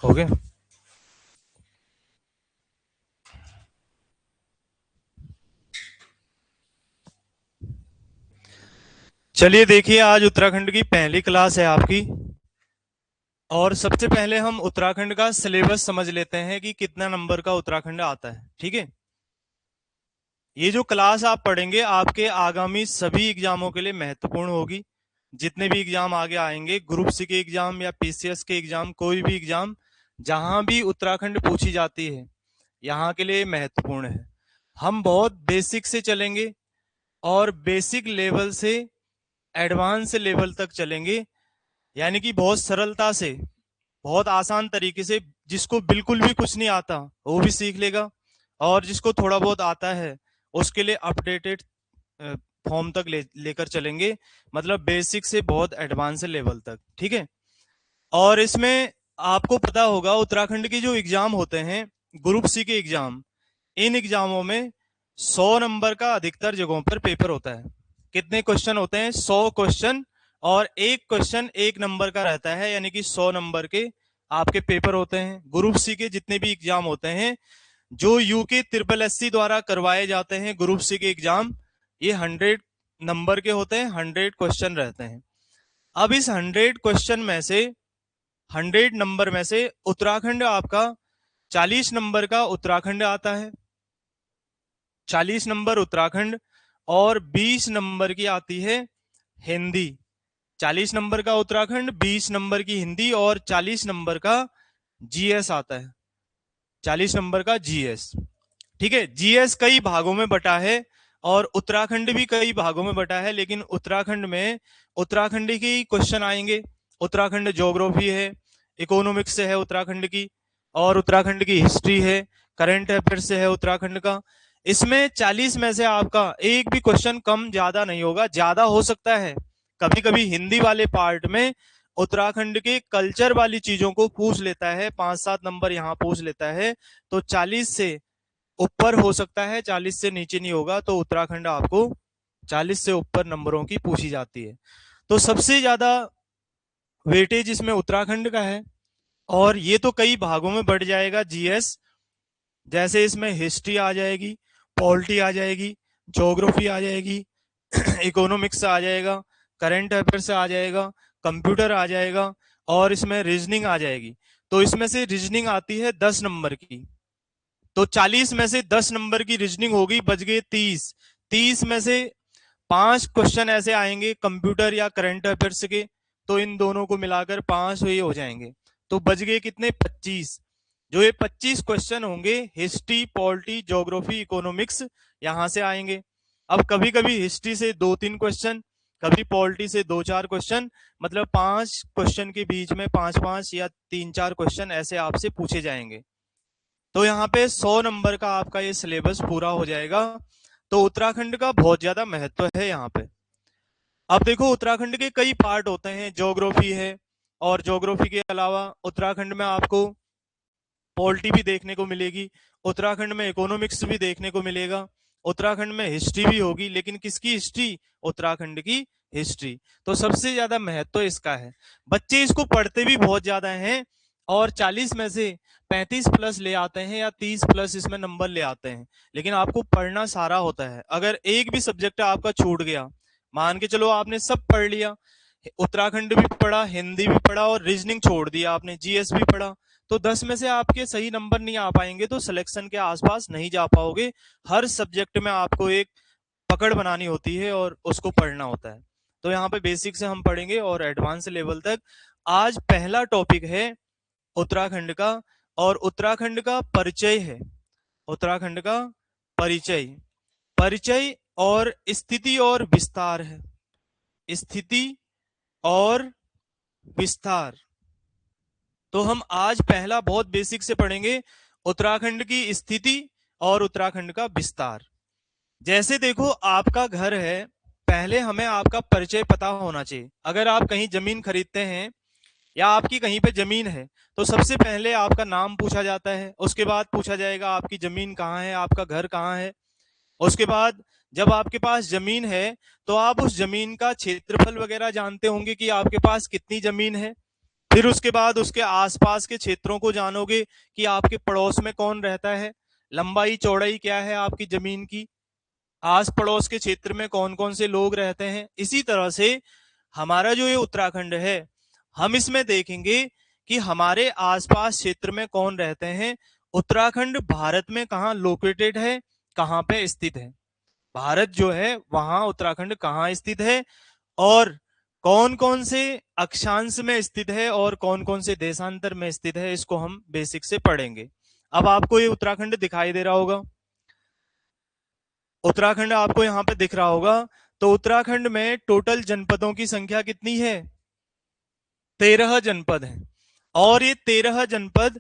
हो गया। चलिए देखिए, आज उत्तराखंड की पहली क्लास है आपकी। और सबसे पहले हम उत्तराखंड का सिलेबस समझ लेते हैं कि कितना नंबर का उत्तराखंड आता है। ठीक है, ये जो क्लास आप पढ़ेंगे आपके आगामी सभी एग्जामों के लिए महत्वपूर्ण होगी। जितने भी एग्जाम आगे आएंगे, ग्रुप सी के एग्जाम या पीसीएस के एग्जाम, कोई भी एग्जाम जहां भी उत्तराखंड पूछी जाती है, यहाँ के लिए महत्वपूर्ण है। हम बहुत बेसिक से चलेंगे और बेसिक लेवल से एडवांस लेवल तक चलेंगे, यानी कि बहुत सरलता से, बहुत आसान तरीके से। जिसको बिल्कुल भी कुछ नहीं आता वो भी सीख लेगा, और जिसको थोड़ा बहुत आता है उसके लिए अपडेटेड फॉर्म तक लेकर चलेंगे, मतलब बेसिक से बहुत एडवांस लेवल तक। ठीक है। और इसमें आपको पता होगा उत्तराखंड के जो एग्जाम होते हैं, ग्रुप सी के एग्जाम, इन एग्जामों में 100 नंबर का अधिकतर जगहों पर पेपर होता है। कितने क्वेश्चन होते हैं? 100 क्वेश्चन। और एक क्वेश्चन 1 नंबर का रहता है, यानी कि 100 नंबर के आपके पेपर होते हैं। ग्रुप सी के जितने भी एग्जाम होते हैं जो यूके ट्रिपल एससी द्वारा करवाए जाते हैं, ग्रुप सी के एग्जाम, ये 100 नंबर के होते हैं, 100 क्वेश्चन रहते हैं। अब इस 100 क्वेश्चन में से, 100 नंबर में से उत्तराखंड आपका 40 नंबर का उत्तराखंड आता है, 40 नंबर उत्तराखंड। और 20 नंबर की आती है हिंदी। 40 नंबर का उत्तराखंड, 20 नंबर की हिंदी, और 40 नंबर का जीएस आता है, 40 नंबर का जीएस। ठीक है, जीएस कई भागों में बटा है और उत्तराखंड भी कई भागों में बटा है, लेकिन उत्तराखंड में उत्तराखंड के क्वेश्चन आएंगे। उत्तराखंड ज्योग्राफी है, इकोनॉमिक्स से है उत्तराखंड की, और उत्तराखंड की हिस्ट्री है, करंट अफेयर से है उत्तराखंड का। इसमें 40 में से आपका एक भी क्वेश्चन कम ज्यादा नहीं होगा, ज्यादा हो सकता है कभी कभी हिंदी वाले पार्ट में उत्तराखंड के कल्चर वाली चीजों को पूछ लेता है, 5-7 नंबर यहाँ पूछ लेता है। तो 40 से ऊपर हो सकता है, 40 से नीचे नहीं होगा। तो उत्तराखंड आपको 40 से ऊपर नंबरों की पूछी जाती है। तो सबसे ज्यादा वेटेज इसमें उत्तराखंड का है। और ये तो कई भागों में बढ़ जाएगा जीएस, जैसे इसमें हिस्ट्री आ जाएगी, पॉलिटी आ जाएगी, ज्योग्राफी आ जाएगी, इकोनॉमिक्स आ जाएगा, करंट अफेयर से आ जाएगा, कंप्यूटर आ जाएगा, और इसमें रीजनिंग आ जाएगी। तो इसमें से रीजनिंग आती है 10 नंबर की। तो 40 में से 10 नंबर की रीजनिंग होगी, बच गए 30। 30 में से 5 क्वेश्चन ऐसे आएंगे कंप्यूटर या करंट अफेयर्स के, तो इन दोनों को मिलाकर 5 ये हो जाएंगे। तो बच गए कितने? 25। जो ये 25 क्वेश्चन होंगे हिस्ट्री, पॉलिटी, ज्योग्राफी, इकोनॉमिक्स, यहां से आएंगे। अब कभी कभी हिस्ट्री से 2-3 क्वेश्चन, कभी पॉलिटी से 2-4 क्वेश्चन, मतलब 5 क्वेश्चन के बीच में 5-5 या 3-4 क्वेश्चन ऐसे आपसे पूछे जाएंगे। तो यहाँ पे 100 नंबर का आपका ये सिलेबस पूरा हो जाएगा। तो उत्तराखंड का बहुत ज्यादा महत्व है यहाँ पे। अब देखो, उत्तराखंड के कई पार्ट होते हैं, ज्योग्राफी है, और ज्योग्राफी के अलावा उत्तराखंड में आपको पॉलिटी भी देखने को मिलेगी, उत्तराखंड में इकोनॉमिक्स भी देखने को मिलेगा, उत्तराखंड में हिस्ट्री भी होगी। लेकिन किसकी हिस्ट्री? उत्तराखंड की हिस्ट्री। तो सबसे ज्यादा महत्व इसका है। बच्चे इसको पढ़ते भी बहुत ज्यादा हैं, और 40 में से 35 प्लस ले आते हैं, या 30 प्लस इसमें नंबर ले आते हैं। लेकिन आपको पढ़ना सारा होता है। अगर एक भी सब्जेक्ट आपका छूट गया, मान के चलो आपने सब पढ़ लिया, उत्तराखंड भी पढ़ा, हिंदी भी पढ़ा, और रीजनिंग छोड़ दिया आपने, जीएस भी पढ़ा, तो 10 में से आपके सही नंबर नहीं आ पाएंगे, तो सिलेक्शन के आसपास नहीं जा पाओगे। हर सब्जेक्ट में आपको एक पकड़ बनानी होती है और उसको पढ़ना होता है। तो यहाँ पे बेसिक से हम पढ़ेंगे और एडवांस लेवल तक। आज पहला टॉपिक है उत्तराखंड का, और उत्तराखंड का परिचय है। उत्तराखंड का परिचय, परिचय और स्थिति और विस्तार है। स्थिति और विस्तार। तो हम आज पहला बहुत बेसिक से पढ़ेंगे, उत्तराखंड की स्थिति और उत्तराखंड का विस्तार। जैसे देखो, आपका घर है, पहले हमें आपका परिचय पता होना चाहिए। अगर आप कहीं जमीन खरीदते हैं या आपकी कहीं पे जमीन है, तो सबसे पहले आपका नाम पूछा जाता है, उसके बाद पूछा जाएगा आपकी जमीन कहाँ है, आपका घर कहाँ है। उसके बाद जब आपके पास जमीन है, तो आप उस जमीन का क्षेत्रफल वगैरह जानते होंगे कि आपके पास कितनी जमीन है। फिर उसके बाद उसके आसपास के क्षेत्रों को जानोगे कि आपके पड़ोस में कौन रहता है, लंबाई चौड़ाई क्या है आपकी जमीन की, आस पड़ोस के क्षेत्र में कौन कौन से लोग रहते हैं। इसी तरह से हमारा जो ये उत्तराखंड है, हम इसमें देखेंगे कि हमारे आसपास क्षेत्र में कौन रहते हैं। उत्तराखंड भारत में कहाँ लोकेटेड है, कहाँ पे स्थित है, भारत जो है वहां उत्तराखंड कहाँ स्थित है, और कौन कौन से अक्षांश में स्थित है और कौन कौन से देशांतर में स्थित है, इसको हम बेसिक से पढ़ेंगे। अब आपको ये उत्तराखंड दिखाई दे रहा होगा, उत्तराखंड आपको यहाँ पे दिख रहा होगा। तो उत्तराखंड में टोटल जनपदों की संख्या कितनी है, 13 जनपद हैं। और ये 13 जनपद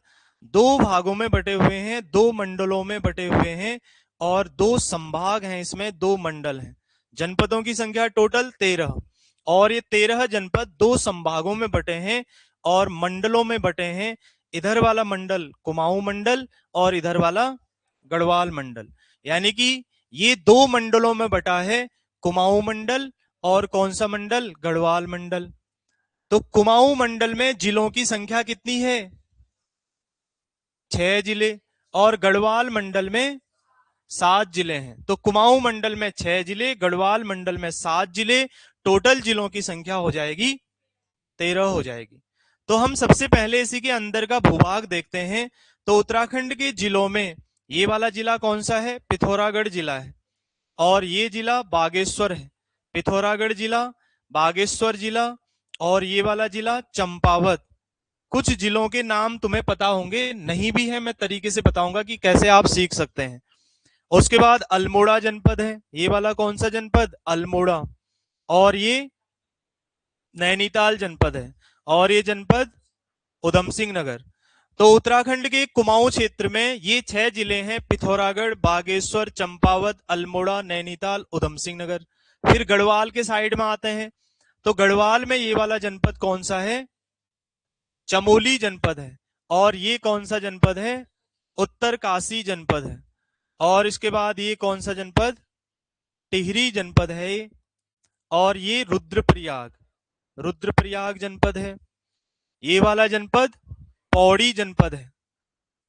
दो भागों में बटे हुए हैं, दो मंडलों में बटे हुए हैं, और दो संभाग हैं, इसमें दो मंडल हैं। जनपदों की संख्या टोटल 13, और ये 13 जनपद दो संभागों में बटे हैं और मंडलों में बटे हैं। इधर वाला मंडल कुमाऊं मंडल और इधर वाला गढ़वाल मंडल, यानी कि ये दो मंडलों में बटा है, कुमाऊं मंडल और कौन सा मंडल, गढ़वाल मंडल। तो कुमाऊं मंडल में जिलों की संख्या कितनी है, 6 जिले, और गढ़वाल मंडल में 7 जिले हैं। तो कुमाऊं मंडल में 6 जिले, गढ़वाल मंडल में 7 जिले, टोटल जिलों की संख्या हो जाएगी 13 हो जाएगी। तो हम सबसे पहले इसी के अंदर का भूभाग देखते हैं। तो उत्तराखंड के जिलों में ये वाला जिला कौन सा है, पिथौरागढ़ जिला है, और ये जिला बागेश्वर है। पिथौरागढ़ जिला, बागेश्वर जिला, और ये वाला जिला चंपावत। कुछ जिलों के नाम तुम्हें पता होंगे, नहीं भी है मैं तरीके से बताऊंगा कि कैसे आप सीख सकते हैं। उसके बाद अल्मोड़ा जनपद है, ये वाला कौन सा जनपद, अल्मोड़ा, और ये नैनीताल जनपद है, और ये जनपद उधम सिंह नगर। तो उत्तराखंड के कुमाऊं क्षेत्र में ये 6 जिले हैं, पिथौरागढ़, बागेश्वर, चंपावत, अल्मोड़ा, नैनीताल, उधम सिंह नगर। फिर गढ़वाल के साइड में आते हैं। तो गढ़वाल में ये वाला जनपद कौन सा है, चमोली जनपद है, और ये कौन सा जनपद है, उत्तरकाशी जनपद है। और इसके बाद ये कौन सा जनपद, टिहरी जनपद है ये, और ये रुद्रप्रयाग, रुद्रप्रयाग जनपद है। ये वाला जनपद पौड़ी जनपद है,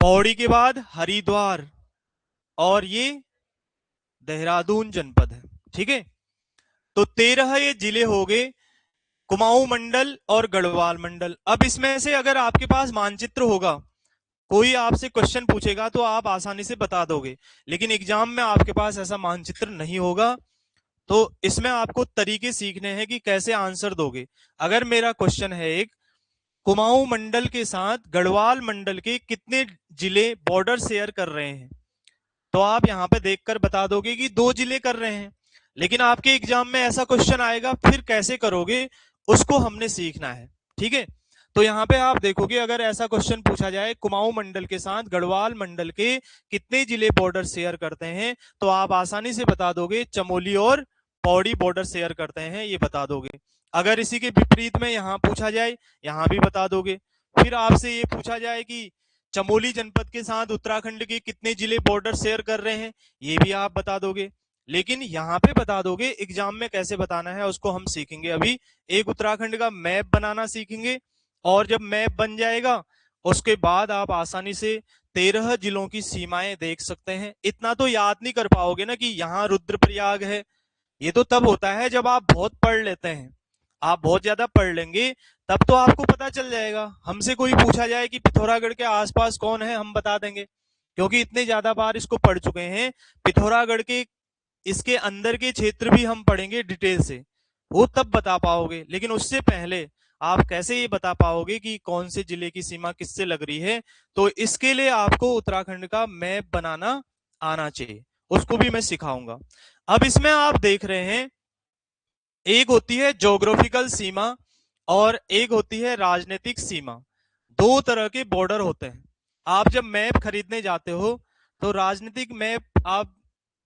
पौड़ी के बाद हरिद्वार, और ये देहरादून जनपद है। ठीक है, तो 13 ये जिले हो गए, कुमाऊं मंडल और गढ़वाल मंडल। अब इसमें से अगर आपके पास मानचित्र होगा, कोई आपसे क्वेश्चन पूछेगा तो आप आसानी से बता दोगे, लेकिन एग्जाम में आपके पास ऐसा मानचित्र नहीं होगा। तो इसमें आपको तरीके सीखने हैं कि कैसे आंसर दोगे। अगर मेरा क्वेश्चन है एक, कुमाऊं मंडल के साथ गढ़वाल मंडल के कितने जिले बॉर्डर शेयर कर रहे हैं, तो आप यहां पे देखकर बता दोगे कि 2 जिले कर रहे हैं। लेकिन आपके एग्जाम में ऐसा क्वेश्चन आएगा, फिर कैसे करोगे उसको हमने सीखना है। ठीक है, तो यहाँ पे आप देखोगे अगर ऐसा क्वेश्चन पूछा जाए कुमाऊं मंडल के साथ गढ़वाल मंडल के कितने जिले बॉर्डर शेयर करते हैं, तो आप आसानी से बता दोगे चमोली और पौड़ी बॉर्डर शेयर करते हैं, ये बता दोगे। अगर इसी के विपरीत में यहाँ पूछा जाए, यहाँ भी बता दोगे। फिर आपसे ये पूछा जाए कि चमोली जनपद के साथ उत्तराखंड के कितने जिले बॉर्डर शेयर कर रहे हैं, ये भी आप बता दोगे। लेकिन यहाँ पे बता दोगे, एग्जाम में कैसे बताना है उसको हम सीखेंगे अभी। एक उत्तराखंड का मैप बनाना सीखेंगे, और जब मैप बन जाएगा उसके बाद आप आसानी से 13 जिलों की सीमाएं देख सकते हैं। इतना तो याद नहीं कर पाओगे ना कि यहाँ रुद्रप्रयाग है, ये तो तब होता है जब आप बहुत पढ़ लेते हैं। आप बहुत ज्यादा पढ़ लेंगे तब तो आपको पता चल जाएगा। हमसे कोई पूछा जाए कि पिथौरागढ़ के आसपास कौन है, हम बता देंगे, क्योंकि इतने ज्यादा बार इसको पढ़ चुके हैं। पिथौरागढ़ के इसके अंदर के क्षेत्र भी हम पढ़ेंगे डिटेल से, वो तब बता पाओगे। लेकिन उससे पहले आप कैसे ये बता पाओगे कि कौन से जिले की सीमा किससे लग रही है, तो इसके लिए आपको उत्तराखंड का मैप बनाना आना चाहिए, उसको भी मैं सिखाऊंगा। अब इसमें आप देख रहे हैं, एक होती है ज्योग्राफिकल सीमा और एक होती है राजनीतिक सीमा। दो तरह के बॉर्डर होते हैं। आप जब मैप खरीदने जाते हो तो राजनीतिक मैप आप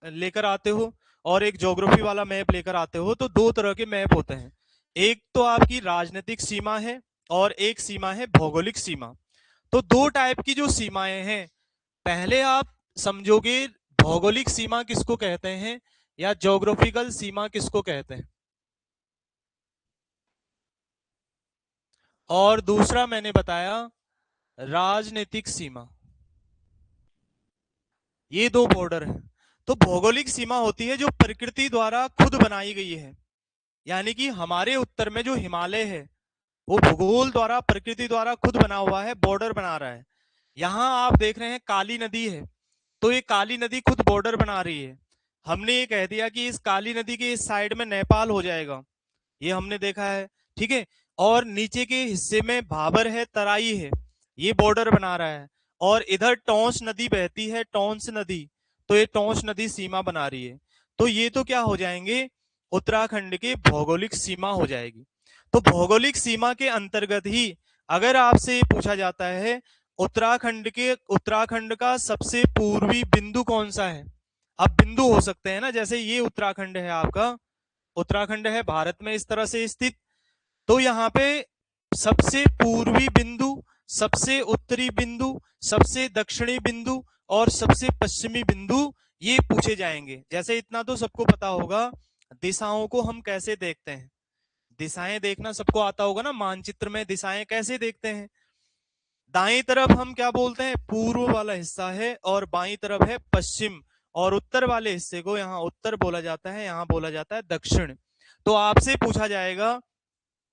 लेकर आते हो और एक ज्योग्राफी वाला मैप लेकर आते हो, तो दो तरह के मैप होते हैं। एक तो आपकी राजनीतिक सीमा है और एक सीमा है भौगोलिक सीमा। तो दो टाइप की जो सीमाएं हैं, पहले आप समझोगे भौगोलिक सीमा किसको कहते हैं या ज्योग्राफिकल सीमा किसको कहते हैं। और दूसरा मैंने बताया राजनीतिक सीमा। ये दो बॉर्डर है। तो भौगोलिक सीमा होती है जो प्रकृति द्वारा खुद बनाई गई है, यानी कि हमारे उत्तर में जो हिमालय है वो भूगोल द्वारा प्रकृति द्वारा खुद बना हुआ है, बॉर्डर बना रहा है। यहाँ आप देख रहे हैं काली नदी है, तो ये काली नदी खुद बॉर्डर बना रही है। हमने ये कह दिया कि इस काली नदी के इस साइड में नेपाल हो जाएगा, ये हमने देखा है, ठीक है। और नीचे के हिस्से में भाबर है, तराई है, ये बॉर्डर बना रहा है। और इधर टोंस नदी बहती है, टोंस नदी, तो ये टोंस नदी सीमा बना रही है। तो ये तो क्या हो जाएंगे, उत्तराखंड की भौगोलिक सीमा हो जाएगी। तो भौगोलिक सीमा के अंतर्गत ही अगर आपसे पूछा जाता है उत्तराखंड का सबसे पूर्वी बिंदु कौन सा है। अब बिंदु हो सकते हैं ना, जैसे ये उत्तराखंड है आपका, उत्तराखंड है भारत में इस तरह से स्थित, तो यहाँ पे सबसे पूर्वी बिंदु, सबसे उत्तरी बिंदु, सबसे दक्षिणी बिंदु और सबसे पश्चिमी बिंदु ये पूछे जाएंगे। जैसे इतना तो सबको पता होगा, दिशाओं को हम कैसे देखते हैं, दिशाएं देखना सबको आता होगा ना, मानचित्र में दिशाएं कैसे देखते हैं। दाएं तरफ हम क्या बोलते हैं, पूर्व वाला हिस्सा है, और बाईं तरफ है पश्चिम, और उत्तर वाले हिस्से को यहाँ उत्तर बोला जाता है, यहाँ बोला जाता है दक्षिण। तो आपसे पूछा जाएगा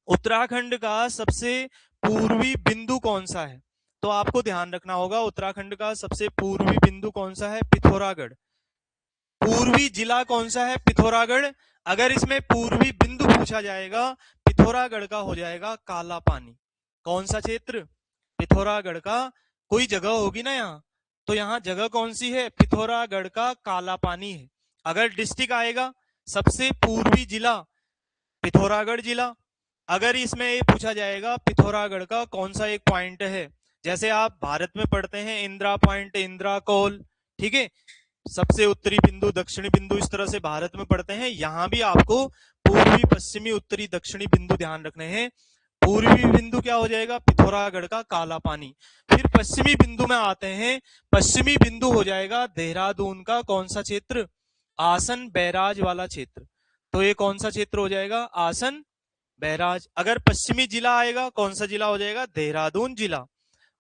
उत्तराखंड का सबसे पूर्वी बिंदु कौन सा है, तो आपको ध्यान रखना होगा उत्तराखंड का सबसे पूर्वी बिंदु कौन सा है, पिथौरागढ़। पूर्वी जिला कौन सा है, पिथौरागढ़। अगर इसमें पूर्वी बिंदु पूछा जाएगा, पिथौरागढ़ का हो जाएगा काला पानी। कौन सा क्षेत्र, पिथौरागढ़ का। कोई जगह होगी ना यहाँ, तो यहाँ जगह कौन सी है, पिथौरागढ़ का काला पानी है। अगर डिस्ट्रिक्ट आएगा, सबसे पूर्वी जिला पिथौरागढ़ जिला। अगर इसमें ये पूछा जाएगा पिथौरागढ़ का कौन सा एक पॉइंट है, जैसे आप भारत में पढ़ते हैं इंदिरा पॉइंट, इंदिरा कौल, ठीक है, सबसे उत्तरी बिंदु, दक्षिणी बिंदु, इस तरह से भारत में पढ़ते हैं। यहां भी आपको पूर्वी, पश्चिमी, उत्तरी, दक्षिणी बिंदु ध्यान रखने हैं। पूर्वी बिंदु क्या हो जाएगा, पिथौरागढ़ का काला पानी। फिर पश्चिमी बिंदु में आते हैं, पश्चिमी बिंदु हो जाएगा देहरादून का कौन सा क्षेत्र, आसन बैराज वाला क्षेत्र। तो ये कौन सा क्षेत्र हो जाएगा, आसन बैराज। अगर पश्चिमी जिला आएगा, कौन सा जिला हो जाएगा, देहरादून जिला।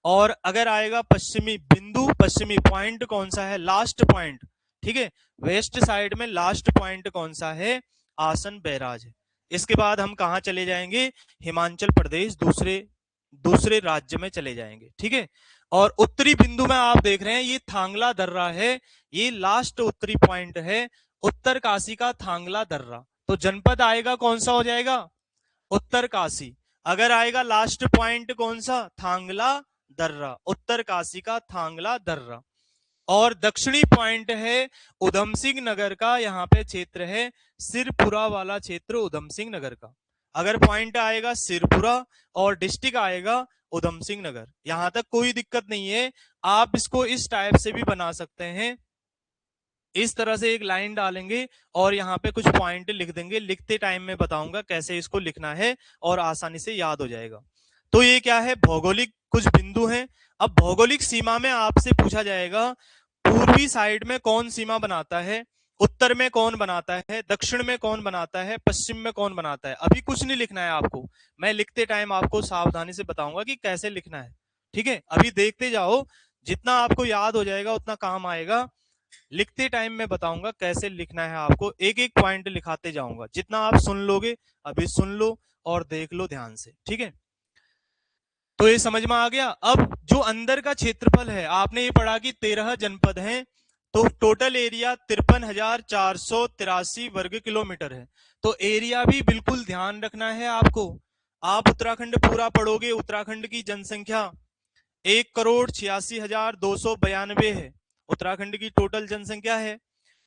और अगर आएगा पश्चिमी बिंदु, पश्चिमी पॉइंट कौन सा है, लास्ट पॉइंट, ठीक है, वेस्ट साइड में लास्ट पॉइंट कौन सा है, आसन बैराज है। इसके बाद हम कहा चले जाएंगे, हिमाचल प्रदेश, दूसरे राज्य में चले जाएंगे, ठीक है। और उत्तरी बिंदु में आप देख रहे हैं ये थांगला दर्रा है, ये लास्ट उत्तरी पॉइंट है, उत्तरकाशी का थांगला दर्रा। तो जनपद आएगा कौन सा हो जाएगा, उत्तरकाशी। अगर आएगा लास्ट पॉइंट कौन सा, थांगला दर्रा, उत्तरकाशी का थांगला दर्रा। और दक्षिणी पॉइंट है उधम सिंह नगर का, यहाँ पे क्षेत्र है सिरपुरा वाला क्षेत्र उधम सिंह नगर का। अगर पॉइंट आएगा सिरपुरा और डिस्ट्रिक्ट आएगा उधम सिंह नगर, यहां तक कोई दिक्कत नहीं है। आप इसको इस टाइप से भी बना सकते हैं, इस तरह से एक लाइन डालेंगे और यहाँ पे कुछ पॉइंट लिख देंगे, लिखते टाइम में बताऊंगा कैसे इसको लिखना है और आसानी से याद हो जाएगा। तो ये क्या है, भौगोलिक कुछ बिंदु हैं। अब भौगोलिक सीमा में आपसे पूछा जाएगा पूर्वी साइड में कौन सीमा बनाता है, उत्तर में कौन बनाता है, दक्षिण में कौन बनाता है, पश्चिम में कौन बनाता है। अभी कुछ नहीं लिखना है आपको, मैं लिखते टाइम आपको सावधानी से बताऊंगा कि कैसे लिखना है, ठीक है। अभी देखते जाओ, जितना आपको याद हो जाएगा उतना काम आएगा। लिखते टाइम में बताऊंगा कैसे लिखना है आपको, एक एक पॉइंट लिखाते जाऊंगा, जितना आप सुन लोगे अभी सुन लो और देख लो ध्यान से, ठीक है। तो ये समझ में आ गया। अब जो अंदर का क्षेत्रफल है, आपने ये पढ़ा कि 13 जनपद हैं, तो टोटल एरिया 53,483 वर्ग किलोमीटर है। तो एरिया भी बिल्कुल ध्यान रखना है आपको। आप उत्तराखंड पूरा पढ़ोगे, उत्तराखंड की जनसंख्या 1,86,292 है, उत्तराखंड की टोटल जनसंख्या है।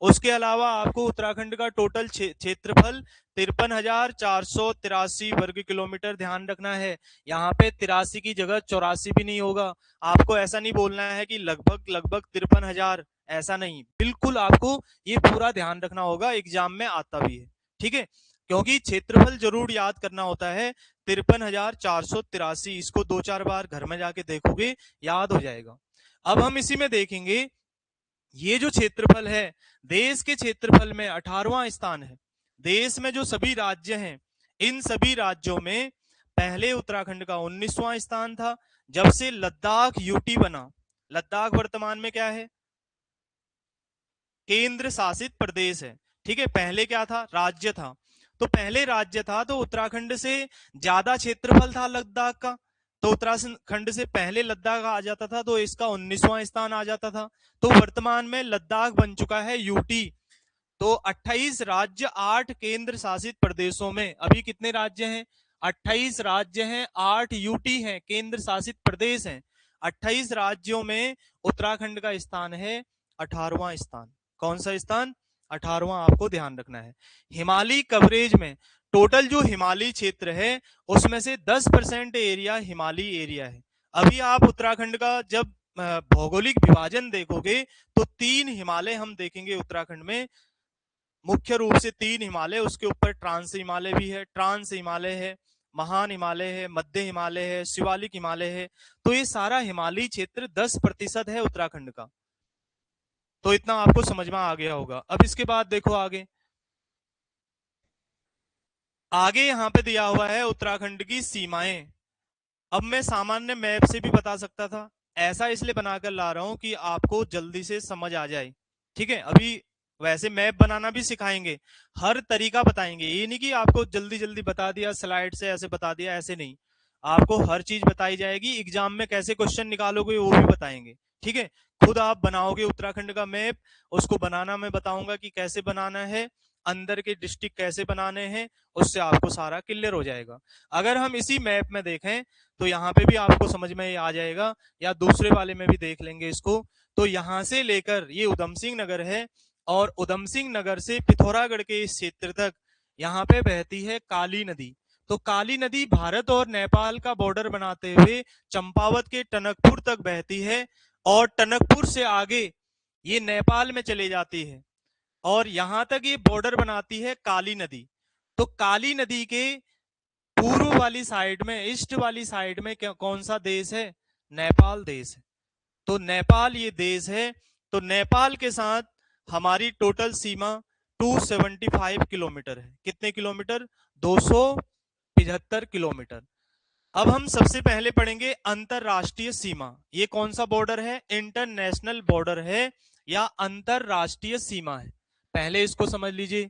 उसके अलावा आपको उत्तराखंड का टोटल क्षेत्रफल 53,483 वर्ग किलोमीटर ध्यान रखना है। यहाँ पे 83 की जगह 84 भी नहीं होगा। आपको ऐसा नहीं बोलना है कि लगभग 53,000, ऐसा नहीं, बिल्कुल आपको ये पूरा ध्यान रखना होगा, एग्जाम में आता भी है, ठीक है। क्योंकि क्षेत्रफल जरूर याद करना होता है, 53,483, इसको 2-4 बार घर में जाके देखोगे याद हो जाएगा। अब हम इसी में देखेंगे, ये जो क्षेत्रफल है, देश के क्षेत्रफल में 18वां स्थान है। देश में जो सभी राज्य हैं, इन सभी राज्यों में पहले उत्तराखंड का 19वां स्थान था। जब से लद्दाख यूटी बना, लद्दाख वर्तमान में क्या है? केंद्र शासित प्रदेश है। ठीक है, पहले क्या था? राज्य था। तो पहले राज्य था तो उत्तराखंड से ज्यादा क्षेत्रफल था लद्दाख का, तो उत्तराखंड से पहले लद्दाख आ जाता था, तो इसका 19वां स्थान आ जाता था। तो वर्तमान में लद्दाख बन चुका है यूटी। तो 28 राज्य 8 केंद्र शासित प्रदेशों में अभी कितने राज्य हैं? 28 राज्य हैं, 8 यूटी हैं, केंद्र शासित प्रदेश हैं। 28 राज्यों में उत्तराखंड का स्थान है 18वां स्थान। कौन सा स्थान? 18वां, आपको ध्यान रखना है। हिमालय कवरेज में टोटल जो हिमालय क्षेत्र है उसमें से 10% एरिया हिमालय एरिया है। अभी आप उत्तराखंड का जब भौगोलिक विभाजन देखोगे तो 3 हिमालय हम देखेंगे उत्तराखंड में, मुख्य रूप से 3 हिमालय, उसके ऊपर ट्रांस हिमालय भी है, ट्रांस हिमालय है, महान हिमालय है, मध्य हिमालय है, शिवालिक हिमालय है। तो ये सारा हिमालयी क्षेत्र 10% है उत्तराखंड का। तो इतना आपको समझ में आ गया होगा। अब इसके बाद देखो आगे, आगे यहाँ पे दिया हुआ है उत्तराखंड की सीमाएं। अब मैं सामान्य मैप से भी बता सकता था, ऐसा इसलिए बनाकर ला रहा हूं कि आपको जल्दी से समझ आ जाए। ठीक है, अभी वैसे मैप बनाना भी सिखाएंगे, हर तरीका बताएंगे। ये नहीं कि आपको जल्दी जल्दी बता दिया स्लाइड से ऐसे बता दिया, ऐसे नहीं। आपको हर चीज बताई जाएगी, एग्जाम में कैसे क्वेश्चन निकालोगे वो भी बताएंगे। ठीक है, खुद आप बनाओगे उत्तराखंड का मैप, उसको बनाना मैं बताऊंगा कि कैसे बनाना है, अंदर के डिस्ट्रिक्ट कैसे बनाने हैं, उससे आपको सारा क्लियर हो जाएगा। अगर हम इसी मैप में देखें तो यहाँ पे भी आपको समझ में आ जाएगा, या दूसरे वाले में भी देख लेंगे इसको। तो यहाँ से लेकर ये उधम सिंह नगर है, और उधम सिंह नगर से पिथौरागढ़ के इस क्षेत्र तक यहाँ पे बहती है काली नदी। तो काली नदी भारत और नेपाल का बॉर्डर बनाते हुए चंपावत के टनकपुर तक बहती है, और टनकपुर से आगे ये नेपाल में चले जाती है, और यहां तक ये बॉर्डर बनाती है काली नदी। तो काली नदी के पूर्व वाली साइड में, ईस्ट वाली साइड में कौन सा देश है? नेपाल देश है। तो नेपाल ये देश है। तो नेपाल के साथ हमारी टोटल सीमा 275 किलोमीटर है। कितने किलोमीटर? 275 किलोमीटर। अब हम सबसे पहले पढ़ेंगे अंतरराष्ट्रीय सीमा। ये कौन सा बॉर्डर है? इंटरनेशनल बॉर्डर है या अंतरराष्ट्रीय सीमा है? पहले इसको समझ लीजिए।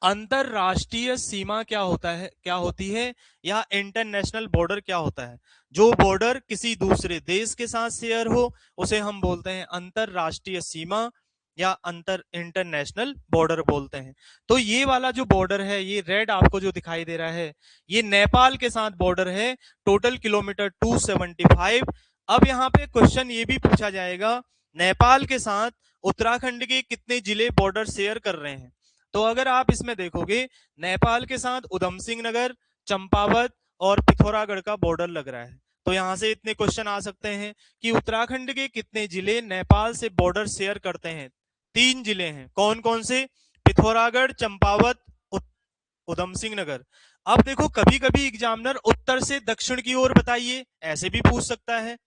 अंतरराष्ट्रीय सीमा क्या होता है, क्या होती है, या इंटरनेशनल बॉर्डर क्या होता है? जो बॉर्डर किसी दूसरे देश के साथ शेयर हो उसे हम बोलते हैं अंतरराष्ट्रीय सीमा, या इंटरनेशनल बॉर्डर बोलते हैं। तो ये वाला जो बॉर्डर है, ये रेड आपको जो दिखाई दे रहा है, ये नेपाल के साथ बॉर्डर है, टोटल किलोमीटर 275। अब यहाँ पे क्वेश्चन ये भी पूछा जाएगा, नेपाल के साथ उत्तराखंड के कितने जिले बॉर्डर शेयर कर रहे हैं? तो अगर आप इसमें देखोगे, नेपाल के साथ उधम सिंह नगर, चंपावत और पिथौरागढ़ का बॉर्डर लग रहा है। तो यहां से इतने क्वेश्चन आ सकते हैं कि उत्तराखंड के कितने जिले नेपाल से बॉर्डर शेयर करते हैं? 3 जिले हैं। कौन कौन से? पिथौरागढ़, चंपावत, उधम सिंह नगर। अब देखो, कभी कभी एग्जामिनर उत्तर से दक्षिण की ओर बताइए ऐसे भी पूछ सकता है।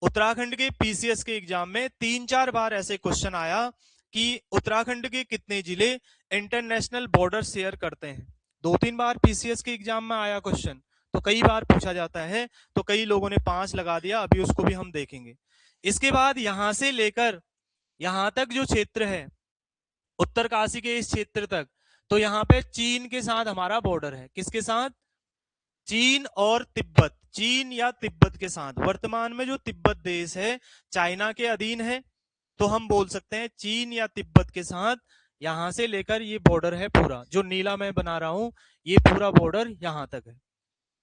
उत्तराखंड के पीसीएस के एग्जाम में 3-4 बार ऐसे क्वेश्चन आया कि उत्तराखंड के कितने जिले इंटरनेशनल बॉर्डर शेयर करते हैं। 2-3 बार पीसीएस के एग्जाम में आया क्वेश्चन, तो कई बार पूछा जाता है। तो कई लोगों ने 5 लगा दिया, अभी उसको भी हम देखेंगे। इसके बाद यहां से लेकर यहां तक जो क्षेत्र है, उत्तरकाशी के इस क्षेत्र तक, तो यहाँ पे चीन के साथ हमारा बॉर्डर है। किसके साथ? चीन और तिब्बत, चीन या तिब्बत के साथ। वर्तमान में जो तिब्बत देश है चाइना के अधीन है, तो हम बोल सकते हैं चीन या तिब्बत के साथ यहां से लेकर ये बॉर्डर है पूरा, जो नीला मैं बना रहा हूं, ये पूरा बॉर्डर यहां तक है।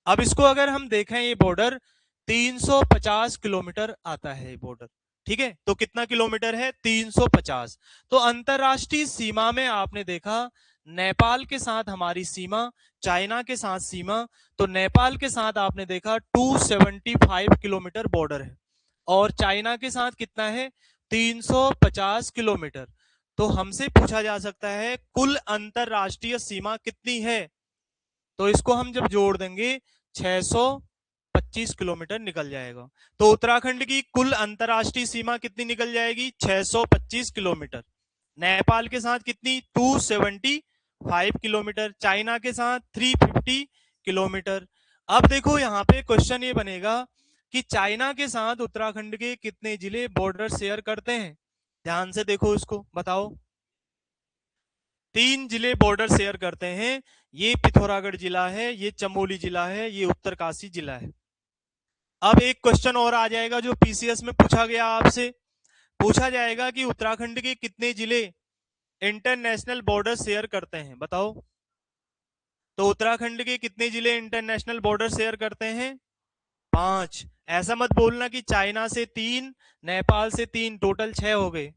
अब इसको अगर हम देखें, ये बॉर्डर 350 किलोमीटर आता है ये बॉर्डर। ठीक है, तो कितना किलोमीटर है? 350। तो अंतरराष्ट्रीय सीमा में आपने देखा, नेपाल के साथ हमारी सीमा, चाइना के साथ सीमा। तो नेपाल के साथ आपने देखा 275 किलोमीटर बॉर्डर है, और चाइना के साथ कितना है? 350 किलोमीटर। तो हमसे पूछा जा सकता है कुल अंतरराष्ट्रीय सीमा कितनी है? तो इसको हम जब जोड़ देंगे 625 किलोमीटर निकल जाएगा। तो उत्तराखंड की कुल अंतरराष्ट्रीय सीमा कितनी निकल जाएगी? 625 किलोमीटर। नेपाल के साथ कितनी? 275 किलोमीटर। चाइना के साथ 350 किलोमीटर। अब देखो यहाँ पे क्वेश्चन ये बनेगा कि चाइना के साथ उत्तराखंड के कितने जिले बॉर्डर शेयर करते हैं। ध्यान से देखो इसको, बताओ। 3 जिले बॉर्डर शेयर करते हैं। ये पिथौरागढ़ जिला है, ये चमोली जिला है, ये उत्तरकाशी जिला है। अब एक क्वेश्चन और आ जाएगा जो पीसीएस में पूछा गया आपसे। पूछा जाएगा कि उत्तराखंड के कितने जिले इंटरनेशनल बॉर्डर शेयर करते हैं, बताओ। तो उत्तराखंड के कितने जिले इंटरनेशनल बॉर्डर शेयर करते हैं? 5। ऐसा मत बोलना कि चाइना से 3, नेपाल से 3, टोटल 6 हो गए।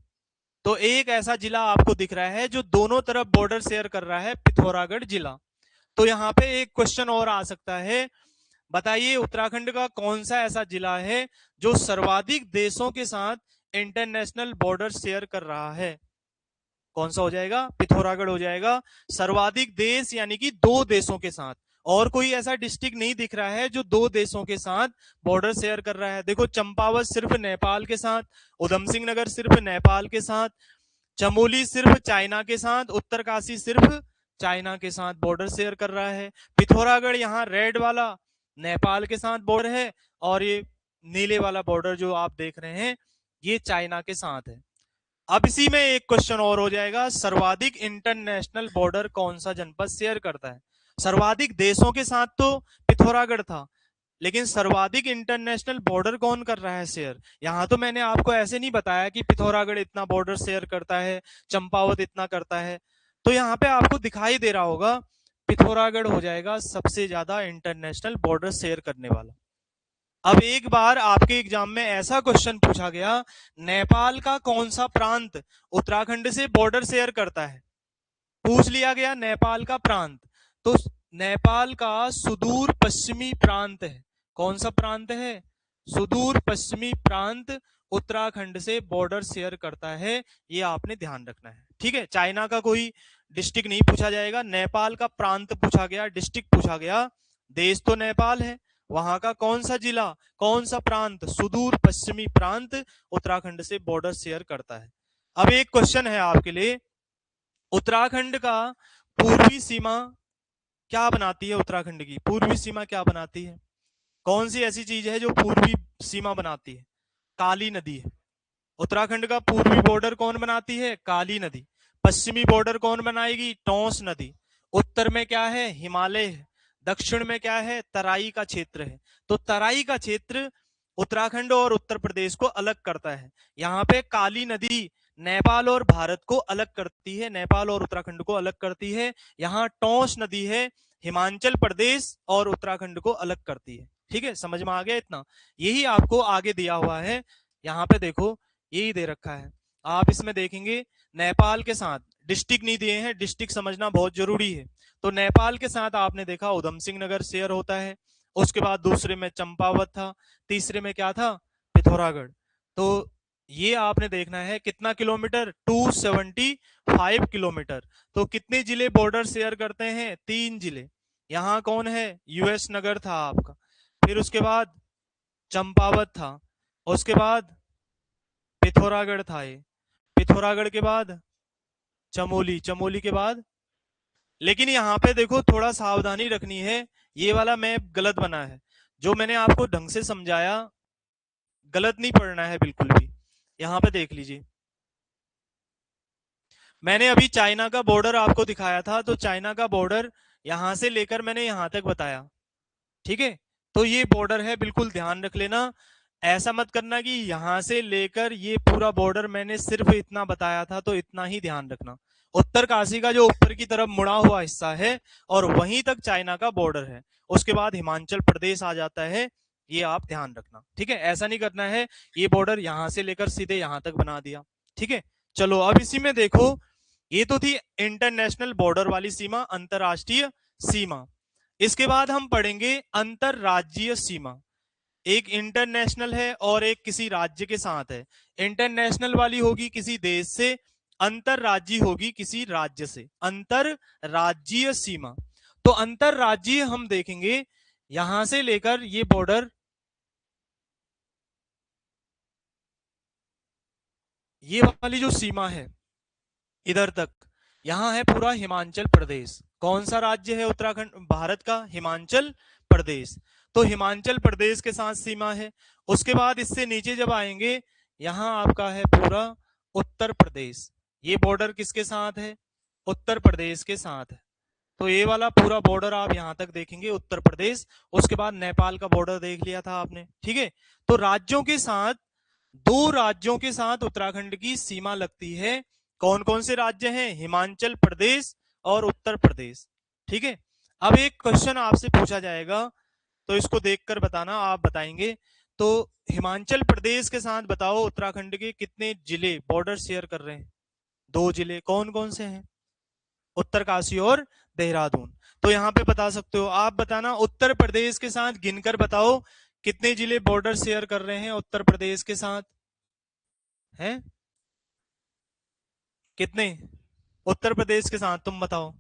तो एक ऐसा जिला आपको दिख रहा है जो दोनों तरफ बॉर्डर शेयर कर रहा है, पिथौरागढ़ जिला। तो यहाँ पे एक क्वेश्चन और आ सकता है, बताइए उत्तराखंड का कौन सा ऐसा जिला है जो सर्वाधिक देशों के साथ इंटरनेशनल बॉर्डर शेयर कर रहा है। कौन सा हो जाएगा? पिथौरागढ़ हो जाएगा। सर्वाधिक देश यानी कि 2 देशों के साथ। और कोई ऐसा डिस्ट्रिक्ट नहीं दिख रहा है जो 2 देशों के साथ बॉर्डर शेयर कर रहा है। देखो चंपावत सिर्फ नेपाल के साथ, उधम सिंह नगर सिर्फ नेपाल के साथ, चमोली सिर्फ चाइना के साथ, उत्तरकाशी सिर्फ चाइना के साथ बॉर्डर शेयर कर रहा है। पिथौरागढ़ यहाँ रेड वाला नेपाल के साथ बॉर्डर है, और ये नीले वाला बॉर्डर जो आप देख रहे हैं ये चाइना के साथ है। अब इसी में एक क्वेश्चन और हो जाएगा, सर्वाधिक इंटरनेशनल बॉर्डर कौन सा जनपद शेयर करता है। सर्वाधिक देशों के साथ तो पिथौरागढ़ था, लेकिन सर्वाधिक इंटरनेशनल बॉर्डर कौन कर रहा है शेयर। यहां तो मैंने आपको ऐसे नहीं बताया कि पिथौरागढ़ इतना बॉर्डर शेयर करता है, चंपावत इतना करता है। तो यहाँ पे आपको दिखाई दे रहा होगा पिथौरागढ़ हो जाएगा सबसे ज्यादा इंटरनेशनल बॉर्डर शेयर करने वाला। अब एक बार आपके एग्जाम में ऐसा क्वेश्चन पूछा गया, नेपाल का कौन सा प्रांत उत्तराखंड से बॉर्डर शेयर करता है। पूछ लिया गया नेपाल का प्रांत, तो नेपाल का सुदूर पश्चिमी प्रांत है। कौन सा प्रांत है? सुदूर पश्चिमी प्रांत उत्तराखंड से बॉर्डर शेयर करता है, ये आपने ध्यान रखना है। ठीक है, चाइना का कोई डिस्ट्रिक्ट नहीं पूछा जाएगा, नेपाल का प्रांत पूछा गया, डिस्ट्रिक्ट पूछा गया। देश तो नेपाल है, वहां का कौन सा जिला, कौन सा प्रांत, सुदूर पश्चिमी प्रांत उत्तराखंड से बॉर्डर शेयर करता है। अब एक क्वेश्चन है आपके लिए, उत्तराखंड का पूर्वी सीमा क्या बनाती है? उत्तराखंड की पूर्वी सीमा क्या बनाती है? कौन सी ऐसी चीज है जो पूर्वी सीमा बनाती है? काली नदी है। उत्तराखंड का पूर्वी बॉर्डर कौन बनाती है? काली नदी। पश्चिमी बॉर्डर कौन बनाएगी? टोंस नदी। उत्तर में क्या है? हिमालय है। दक्षिण में क्या है? तराई का क्षेत्र है। तो तराई का क्षेत्र उत्तराखंड और उत्तर प्रदेश को अलग करता है। यहाँ पे काली नदी नेपाल और भारत को अलग करती है, नेपाल और उत्तराखंड को अलग करती है। यहाँ टोंस नदी है, हिमाचल प्रदेश और उत्तराखंड को अलग करती है। ठीक है, समझ में आ गया इतना? यही आपको आगे दिया हुआ है, यहाँ पे देखो यही दे रखा है। आप इसमें देखेंगे नेपाल के साथ डिस्ट्रिक्ट नहीं दिए हैं, डिस्ट्रिक्ट समझना बहुत जरूरी है। तो नेपाल के साथ आपने देखा उधम सिंह नगर शेयर होता है, उसके बाद दूसरे में चंपावत था, तीसरे में क्या था? पिथौरागढ़। तो ये आपने देखना है कितना किलोमीटर? 275 किलोमीटर। तो कितने जिले बॉर्डर शेयर करते हैं? 3 जिले। यहाँ कौन है? यूएस नगर था आपका, फिर उसके बाद चंपावत था, उसके बाद पिथौरागढ़ था, ये पिथौरागढ़ के बाद चमोली, चमोली के बाद। लेकिन यहाँ पे देखो थोड़ा सावधानी रखनी है, ये वाला मैप गलत बना है। जो मैंने आपको ढंग से समझाया गलत नहीं पढ़ना है बिल्कुल भी। यहाँ पे देख लीजिए, मैंने अभी चाइना का बॉर्डर आपको दिखाया था, तो चाइना का बॉर्डर यहां से लेकर मैंने यहां तक बताया। ठीक है, तो ये बॉर्डर है, बिल्कुल ध्यान रख लेना। ऐसा मत करना कि यहां से लेकर ये पूरा बॉर्डर मैंने सिर्फ इतना बताया था, तो इतना ही ध्यान रखना। उत्तरकाशी का जो ऊपर की तरफ मुड़ा हुआ हिस्सा है और वहीं तक चाइना का बॉर्डर है, उसके बाद हिमाचल प्रदेश आ जाता है, ये आप ध्यान रखना। ठीक है, ऐसा नहीं करना है ये बॉर्डर यहां से लेकर सीधे यहां तक बना दिया। ठीक है, चलो अब इसी में देखो, ये तो थी इंटरनेशनल बॉर्डर वाली सीमा, अंतरराष्ट्रीय सीमा। इसके बाद हम पढ़ेंगे अंतरराज्यीय सीमा। एक इंटरनेशनल है और एक किसी राज्य के साथ है। इंटरनेशनल वाली होगी किसी देश से, अंतरराज्यीय होगी किसी राज्य से। अंतरराज्यीय सीमा, तो अंतरराज्यीय हम देखेंगे यहां से लेकर ये बॉर्डर, ये वाली जो सीमा है इधर तक, यहां है पूरा हिमाचल प्रदेश। कौन सा राज्य है उत्तराखंड भारत का? हिमाचल प्रदेश। तो हिमाचल प्रदेश के साथ सीमा है। उसके बाद इससे नीचे जब आएंगे, यहां आपका है पूरा उत्तर प्रदेश। ये बॉर्डर किसके साथ है? उत्तर प्रदेश के साथ है। तो ये वाला पूरा बॉर्डर आप यहां तक देखेंगे, उत्तर प्रदेश। उसके बाद नेपाल का बॉर्डर देख लिया था आपने, ठीक है। तो राज्यों के साथ, दो राज्यों के साथ उत्तराखंड की सीमा लगती है। कौन कौन से राज्य हैं? हिमाचल प्रदेश और उत्तर प्रदेश, ठीक है। अब एक क्वेश्चन आपसे पूछा जाएगा, तो इसको देखकर बताना, आप बताएंगे। तो हिमाचल प्रदेश के साथ बताओ उत्तराखंड के कितने जिले बॉर्डर शेयर कर रहे हैं? दो जिले। कौन कौन से हैं? उत्तरकाशी और देहरादून। तो यहां पे बता सकते हो आप, बताना उत्तर प्रदेश के साथ गिनकर बताओ कितने जिले बॉर्डर शेयर कर रहे हैं उत्तर प्रदेश के साथ? हैं कितने उत्तर प्रदेश के साथ? तुम बताओ।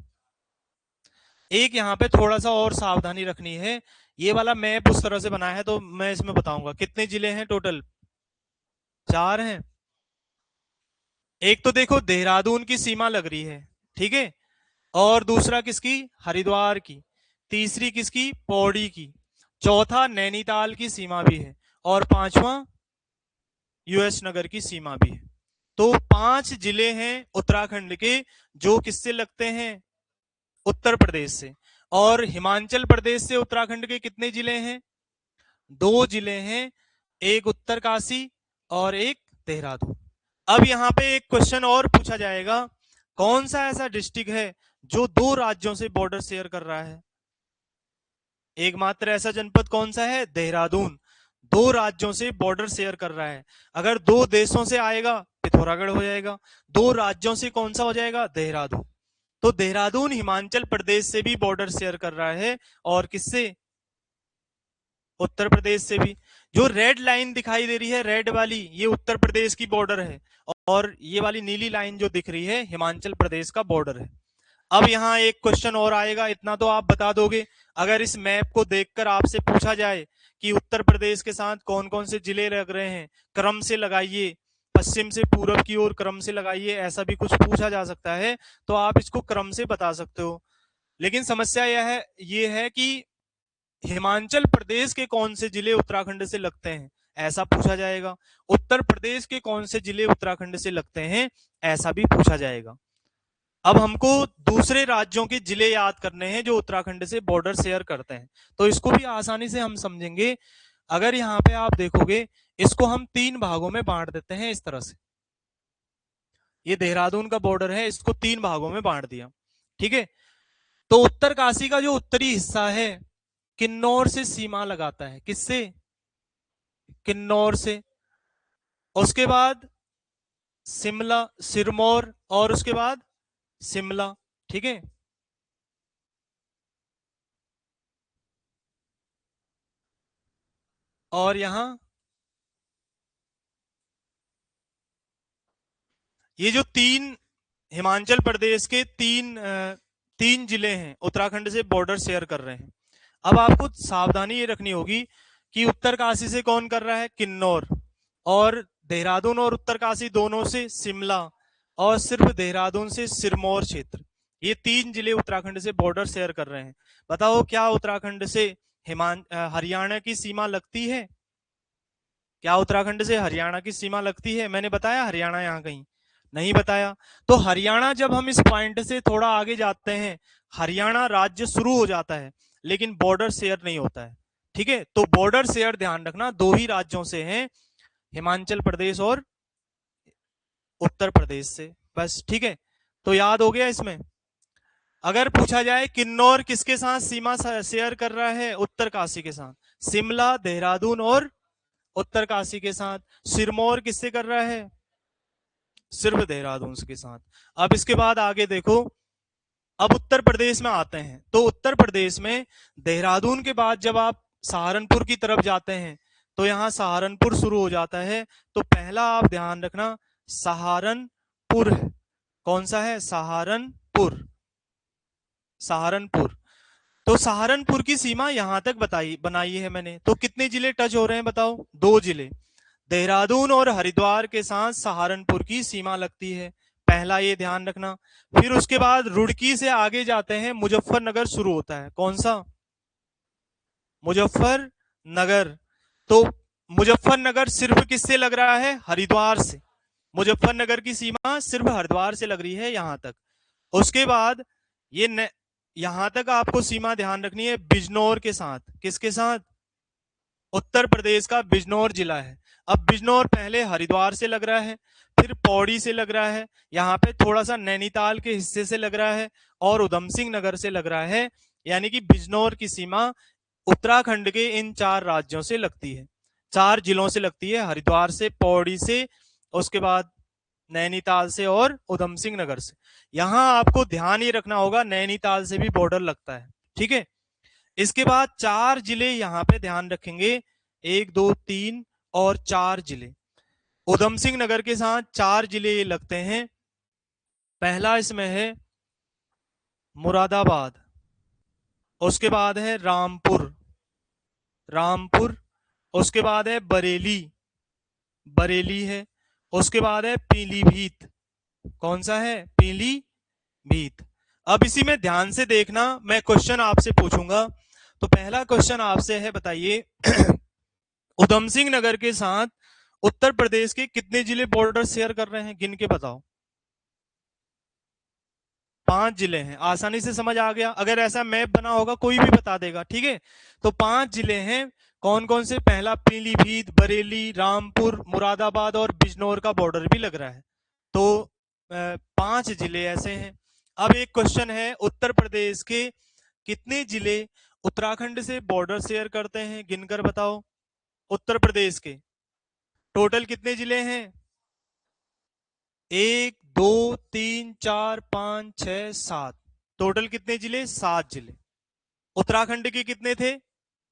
एक यहाँ पे थोड़ा सा और सावधानी रखनी है, ये वाला मैप उस तरह से बना है, तो मैं इसमें बताऊंगा कितने जिले हैं टोटल। चार हैं। एक तो देखो देहरादून की सीमा लग रही है, ठीक है। और दूसरा किसकी? हरिद्वार की। तीसरी किसकी? पौड़ी की। चौथा नैनीताल की सीमा भी है। और पांचवा यूएस नगर की सीमा भी है। तो 5 जिले हैं उत्तराखंड के, जो किससे लगते हैं? उत्तर प्रदेश से। और हिमाचल प्रदेश से उत्तराखंड के कितने जिले हैं? 2 जिले हैं, एक उत्तरकाशी और एक देहरादून। अब यहां पे एक क्वेश्चन और पूछा जाएगा, कौन सा ऐसा डिस्ट्रिक्ट है जो 2 राज्यों से बॉर्डर शेयर कर रहा है? एकमात्र ऐसा जनपद कौन सा है? देहरादून। 2 राज्यों से बॉर्डर शेयर कर रहा है। अगर 2 देशों से आएगा, पिथौरागढ़ हो जाएगा। 2 राज्यों से कौन सा हो जाएगा? देहरादून। तो देहरादून हिमाचल प्रदेश से भी बॉर्डर शेयर कर रहा है, और किससे? उत्तर प्रदेश से भी। जो रेड लाइन दिखाई दे रही है, रेड वाली, ये उत्तर प्रदेश की बॉर्डर है। और ये वाली नीली लाइन जो दिख रही है, हिमाचल प्रदेश का बॉर्डर है। अब यहाँ एक क्वेश्चन और आएगा, इतना तो आप बता दोगे। अगर इस मैप को देखकर आपसे पूछा जाए कि उत्तर प्रदेश के साथ कौन कौन से जिले लग रहे हैं, क्रम से लगाइए, पश्चिम से पूर्व की ओर क्रम से लगाइए, ऐसा भी कुछ पूछा जा सकता है, तो आप इसको क्रम से बता सकते हो। लेकिन समस्या यह है कि हिमाचल प्रदेश के कौन से जिले उत्तराखंड से लगते हैं, ऐसा पूछा जाएगा। उत्तर प्रदेश के कौन से जिले उत्तराखंड से लगते हैं, ऐसा भी पूछा जाएगा। अब हमको दूसरे राज्यों के जिले याद करने हैं जो उत्तराखंड से बॉर्डर शेयर करते हैं, तो इसको भी आसानी से हम समझेंगे। अगर यहाँ पे आप देखोगे, इसको हम 3 भागों में बांट देते हैं इस तरह से। ये देहरादून का बॉर्डर है, इसको 3 भागों में बांट दिया, ठीक है। तो उत्तरकाशी का जो उत्तरी हिस्सा है, किन्नौर से सीमा लगाता है। किससे? किन्नौर से। उसके बाद शिमला, सिरमौर, और उसके बाद शिमला, ठीक है। और यहां ये जो 3 हिमाचल प्रदेश के 3 जिले हैं उत्तराखंड से बॉर्डर शेयर कर रहे हैं। अब आपको सावधानी ये रखनी होगी कि उत्तरकाशी से कौन कर रहा है? किन्नौर। और देहरादून और उत्तरकाशी दोनों से शिमला। और सिर्फ देहरादून से सिरमौर क्षेत्र। ये 3 जिले उत्तराखंड से बॉर्डर शेयर कर रहे हैं। बताओ, क्या उत्तराखंड से हरियाणा की सीमा लगती है? क्या उत्तराखंड से हरियाणा की सीमा लगती है? मैंने बताया हरियाणा यहाँ कहीं? नहीं बताया। तो हरियाणा, जब हम इस पॉइंट से थोड़ा आगे जाते हैं, हरियाणा राज्य शुरू हो जाता है, लेकिन बॉर्डर शेयर नहीं होता है, ठीक है। तो बॉर्डर शेयर ध्यान रखना, 2 ही राज्यों से हैं, हिमाचल प्रदेश और उत्तर प्रदेश से, बस, ठीक है। तो याद हो गया इसमें। अगर पूछा जाए किन्नौर किसके साथ सीमा शेयर कर रहा है? उत्तरकाशी के साथ। शिमला, देहरादून और उत्तरकाशी के साथ। सिरमौर किससे कर रहा है? सिर्फ देहरादून के साथ। अब इसके बाद आगे देखो, अब उत्तर प्रदेश में आते हैं। तो उत्तर प्रदेश में देहरादून के बाद जब आप सहारनपुर की तरफ जाते हैं, तो यहां सहारनपुर शुरू हो जाता है। तो पहला आप ध्यान रखना, सहारनपुर है। कौन सा है? सहारनपुर। सहारनपुर। तो सहारनपुर की सीमा यहां तक बनाई है मैंने। तो कितने जिले टच हो रहे हैं बताओ? 2 जिले। देहरादून और हरिद्वार के साथ सहारनपुर की सीमा लगती है। पहला ये ध्यान रखना। फिर उसके बाद रुड़की से आगे जाते हैं, मुजफ्फरनगर शुरू होता है। कौन सा? मुजफ्फरनगर। तो मुजफ्फरनगर सिर्फ किससे लग रहा है? हरिद्वार से। मुजफ्फरनगर की सीमा सिर्फ हरिद्वार से लग रही है यहां तक। उसके बाद ये यहां तक आपको सीमा ध्यान रखनी है बिजनौर के साथ। किसके साथ? उत्तर प्रदेश का बिजनौर जिला है। अब बिजनौर पहले हरिद्वार से लग रहा है, फिर पौड़ी से लग रहा है, यहाँ पे थोड़ा सा नैनीताल के हिस्से से लग रहा है, और उधम सिंह नगर से लग रहा है। यानी कि बिजनौर की सीमा उत्तराखंड के इन 4 राज्यों से लगती है, 4 जिलों से लगती है, हरिद्वार से, पौड़ी से, उसके बाद नैनीताल से और उधम सिंह नगर से। यहां आपको ध्यान ये रखना होगा नैनीताल से भी बॉर्डर लगता है, ठीक है। इसके बाद 4 जिले यहां पे ध्यान रखेंगे, 1 2 3 और 4 जिले उधम सिंह नगर के साथ 4 जिले ये लगते हैं। पहला इसमें है मुरादाबाद, उसके बाद है रामपुर, रामपुर, उसके बाद है बरेली, बरेली है, उसके बाद है पीलीभीत। कौन सा है? पीलीभीत। अब इसी में ध्यान से देखना, मैं क्वेश्चन आपसे पूछूंगा। तो पहला क्वेश्चन आपसे है, बताइए उधम सिंह नगर के साथ उत्तर प्रदेश के कितने जिले बॉर्डर शेयर कर रहे हैं? गिन के बताओ। 5 जिले हैं। आसानी से समझ आ गया। अगर ऐसा मैप बना होगा कोई भी बता देगा, ठीक है। तो 5 जिले हैं। कौन कौन से? पहला पीलीभीत, बरेली, रामपुर, मुरादाबाद और बिजनौर का बॉर्डर भी लग रहा है। तो 5 जिले ऐसे हैं। अब एक क्वेश्चन है, उत्तर प्रदेश के कितने जिले उत्तराखंड से बॉर्डर शेयर करते हैं? गिनकर बताओ। उत्तर प्रदेश के टोटल कितने जिले हैं? 1 2 3 4 5 6 7। टोटल कितने जिले? 7 जिले। उत्तराखंड के कितने थे?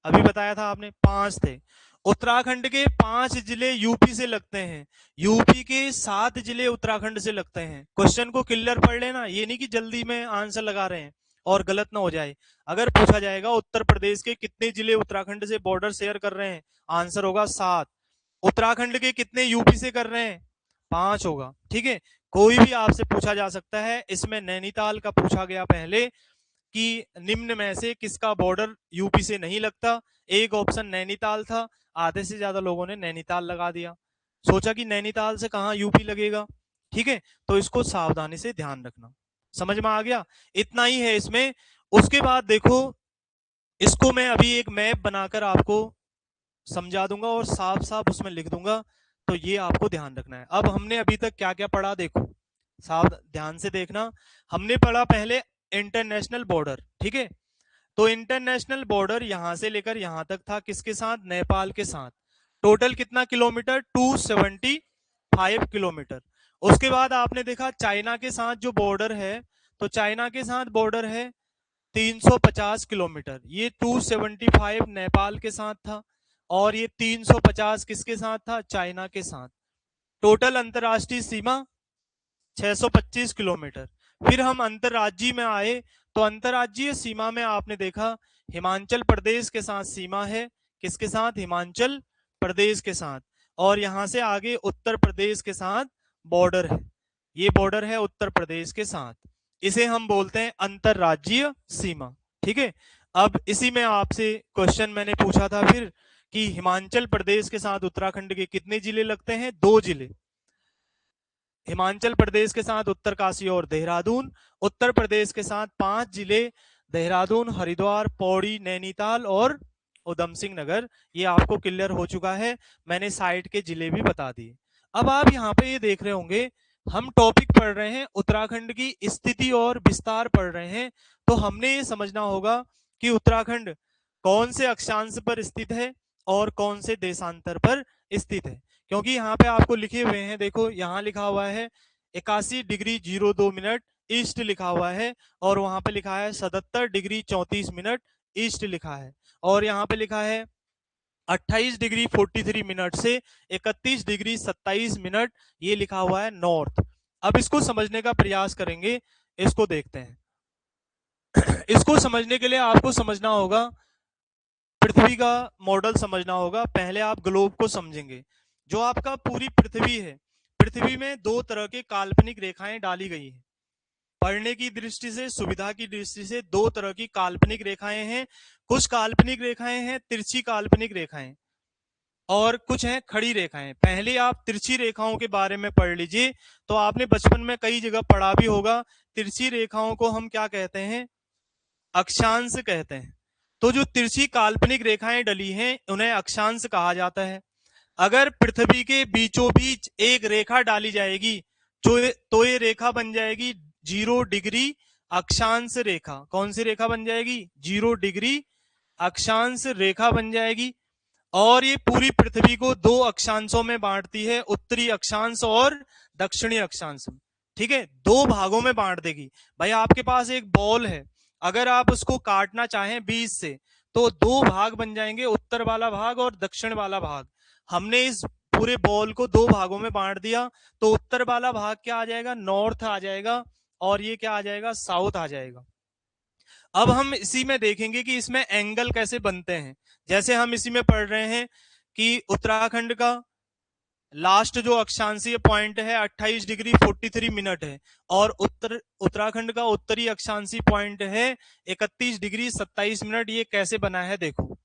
अभी बताया था आपने, 5 थे। उत्तराखंड के 5 जिले यूपी से लगते हैं, यूपी के 7 जिले उत्तराखंड से लगते हैं। क्वेश्चन को क्लियर पढ़ लेना, ये नहीं कि जल्दी में आंसर लगा रहे हैं और गलत ना हो जाए। अगर पूछा जाएगा उत्तर प्रदेश के कितने जिले उत्तराखंड से बॉर्डर शेयर कर रहे हैं, आंसर होगा 7। उत्तराखंड के कितने यूपी से कर रहे हैं? 5 होगा, ठीक है। कोई भी आपसे पूछा जा सकता है। इसमें नैनीताल का पूछा गया पहले कि निम्न में से किसका बॉर्डर यूपी से नहीं लगता। एक ऑप्शन नैनीताल था, आधे से ज्यादा लोगों ने नैनीताल लगा दिया, सोचा कि नैनीताल से कहां यूपी लगेगा, ठीक है। तो इसको सावधानी से ध्यान रखना। समझ में आ गया? इतना ही है इसमें। उसके बाद देखो, इसको मैं अभी एक मैप बनाकर आपको समझा दूंगा और साफ साफ उसमें लिख दूंगा। तो ये आपको ध्यान रखना है। अब हमने अभी तक क्या क्या पढ़ा, देखो साफ ध्यान से देखना। हमने पढ़ा पहले इंटरनेशनल बॉर्डर, ठीक है। तो इंटरनेशनल बॉर्डर यहां से लेकर यहां तक था, किसके साथ? नेपाल के साथ। टोटल कितना किलोमीटर? 275 किलोमीटर। उसके बाद आपने देखा चाइना के साथ जो बॉर्डर है, तो चाइना के साथ बॉर्डर है 350 किलोमीटर। ये 275 नेपाल के साथ था और ये 350 किसके साथ था? चाइना के साथ। टोटल अंतरराष्ट्रीय सीमा 625 किलोमीटर। फिर हम अंतरराज्यीय में आए, तो अंतरराज्यीय सीमा में आपने देखा हिमाचल प्रदेश के साथ सीमा है। किसके साथ? हिमाचल प्रदेश के साथ। और यहां से आगे उत्तर प्रदेश के साथ बॉर्डर है। ये बॉर्डर है उत्तर प्रदेश के साथ। इसे हम बोलते हैं अंतरराज्यीय सीमा, ठीक है। अब इसी में आपसे क्वेश्चन मैंने पूछा था फिर कि हिमाचल प्रदेश के साथ उत्तराखंड के कितने जिले लगते हैं? 2 जिले। हिमाचल प्रदेश के साथ उत्तरकाशी और देहरादून, उत्तर प्रदेश के साथ 5 जिले, देहरादून, हरिद्वार, पौड़ी, नैनीताल और उधम सिंह नगर। ये आपको क्लियर हो चुका है, मैंने साइट के जिले भी बता दिए। अब आप यहाँ पे ये देख रहे होंगे, हम टॉपिक पढ़ रहे हैं, उत्तराखंड की स्थिति और विस्तार पढ़ रहे हैं। तो हमने ये समझना होगा कि उत्तराखंड कौन से अक्षांश पर स्थित है और कौन से देशांतर पर स्थित है। क्योंकि यहाँ पे आपको लिखे हुए हैं, देखो यहाँ लिखा हुआ है 81 डिग्री 02 मिनट ईस्ट लिखा हुआ है, और वहां पे लिखा है 77 डिग्री 34 मिनट ईस्ट लिखा है, और यहाँ पे लिखा है 28 डिग्री 43 मिनट से 31 डिग्री 27 मिनट ये लिखा हुआ है नॉर्थ। अब इसको समझने का प्रयास करेंगे, इसको देखते हैं। इसको समझने के लिए आपको समझना होगा, पृथ्वी का मॉडल समझना होगा। पहले आप ग्लोब को समझेंगे। जो आपका पूरी पृथ्वी है, पृथ्वी में दो तरह के काल्पनिक रेखाएं डाली गई हैं। पढ़ने की दृष्टि से, सुविधा की दृष्टि से दो तरह की काल्पनिक रेखाएं हैं। कुछ काल्पनिक रेखाएं हैं तिरछी काल्पनिक रेखाएं, और कुछ हैं खड़ी रेखाएं। पहले आप तिरछी रेखाओं के बारे में पढ़ लीजिए। तो आपने बचपन में कई जगह पढ़ा भी होगा, तिरछी रेखाओं को हम क्या कहते हैं? अक्षांश कहते हैं। तो जो तिरछी काल्पनिक रेखाएं डली हैं उन्हें अक्षांश कहा जाता है। अगर पृथ्वी के बीचों बीच एक रेखा डाली जाएगी तो ये रेखा बन जाएगी 0 डिग्री अक्षांश रेखा। कौन सी रेखा बन जाएगी? 0 डिग्री अक्षांश रेखा बन जाएगी। और ये पूरी पृथ्वी को दो अक्षांशों में बांटती है, उत्तरी अक्षांश और दक्षिणी अक्षांश में। ठीक है, दो भागों में बांट देगी। भाई आपके पास एक बॉल है, अगर आप उसको काटना चाहें बीच से तो दो भाग बन जाएंगे, उत्तर वाला भाग और दक्षिण वाला भाग। हमने इस पूरे बॉल को दो भागों में बांट दिया, तो उत्तर वाला भाग क्या आ जाएगा? नॉर्थ आ जाएगा, और ये क्या आ जाएगा? साउथ आ जाएगा। अब हम इसी में देखेंगे कि इसमें एंगल कैसे बनते हैं। जैसे हम इसी में पढ़ रहे हैं कि उत्तराखंड का लास्ट जो अक्षांशीय पॉइंट है 28 डिग्री 43 मिनट है, और उत्तराखंड का उत्तरी अक्षांशीय पॉइंट है 31 डिग्री 27 मिनट। ये कैसे बना है देखो,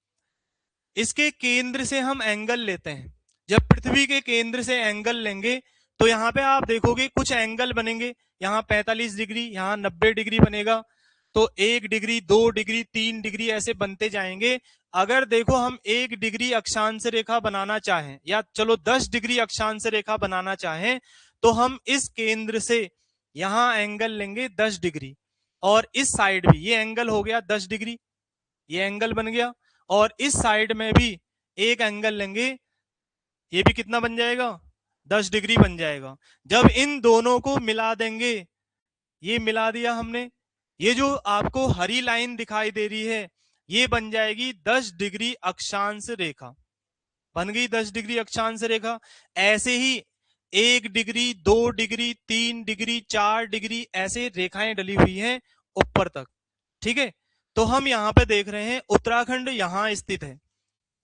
इसके केंद्र से हम एंगल लेते हैं। जब पृथ्वी के केंद्र से एंगल लेंगे तो यहाँ पे आप देखोगे कुछ एंगल बनेंगे, यहाँ 45 डिग्री, यहाँ 90 डिग्री बनेगा। तो 1 डिग्री 2 डिग्री 3 डिग्री ऐसे बनते जाएंगे। अगर देखो हम 1 डिग्री अक्षांश रेखा बनाना चाहें, या चलो 10 डिग्री अक्षांश रेखा बनाना चाहें, तो हम इस केंद्र से यहाँ एंगल लेंगे 10 डिग्री, और इस साइड भी ये एंगल हो गया 10 डिग्री, ये एंगल बन गया। और इस साइड में भी एक एंगल लेंगे, ये भी कितना बन जाएगा? 10 डिग्री बन जाएगा। जब इन दोनों को मिला देंगे, ये मिला दिया हमने, ये जो आपको हरी लाइन दिखाई दे रही है ये बन जाएगी 10 डिग्री अक्षांश रेखा। बन गई 10 डिग्री अक्षांश रेखा। ऐसे ही 1 डिग्री 2 डिग्री 3 डिग्री 4 डिग्री ऐसे रेखाएं डली हुई हैं ऊपर तक। ठीक है, तो हम यहाँ पे देख रहे हैं उत्तराखंड यहां स्थित है,